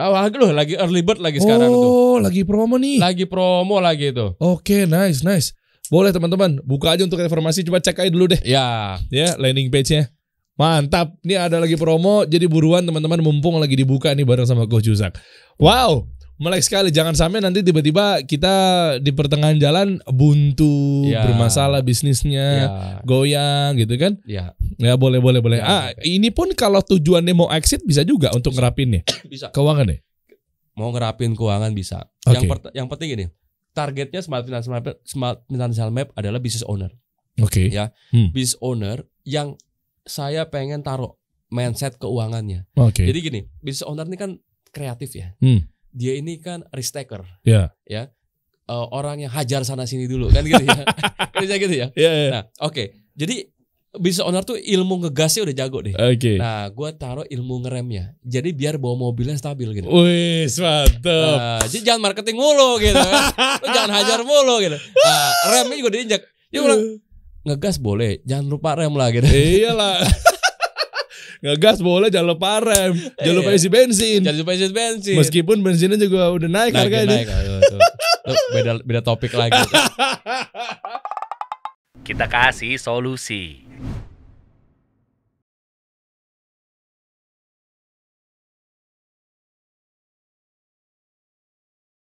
lagi early bird lagi sekarang tuh. Lagi promo nih. Lagi promo lagi itu. Oke, nice. Boleh teman-teman, buka aja untuk informasi, coba cek aja dulu deh. Ya, landing page-nya. Mantap, ini ada lagi promo, jadi buruan teman-teman mumpung lagi dibuka nih bareng sama Coach Yusak. Wow, menarik sekali. Jangan sampai nanti tiba-tiba kita di pertengahan jalan buntu, bermasalah bisnisnya, goyang gitu kan? Ya boleh. Ini pun kalau tujuannya mau exit bisa juga untuk ngerapinnya. Bisa. Keuangan ya? Mau ngerapin keuangan bisa. Okay. Yang penting ini, targetnya Smart Financial Map adalah business owner. Oke. Ya, business owner yang saya pengen taruh mindset keuangannya. Jadi gini, business owner ini kan kreatif ya. Dia ini kan risk taker. Ya. Orang yang hajar sana sini dulu kan gitu ya. Bisa gitu ya. Nah, jadi business owner tuh ilmu ngegasnya udah jago deh. Nah, gue taruh ilmu ngeremnya. Jadi biar bawa mobilnya stabil gitu. Wih, mantap. Jadi jangan marketing mulu gitu. Lu jangan hajar mulu gitu. Remnya juga diinjak. Dia bilang ngegas boleh, jangan lupa rem lah gitu. Iyalah. Ngegas boleh, jangan lupa rem, jangan lupa isi bensin. Meskipun bensinnya juga udah naik harganya. Beda topik lagi. Kita kasih solusi.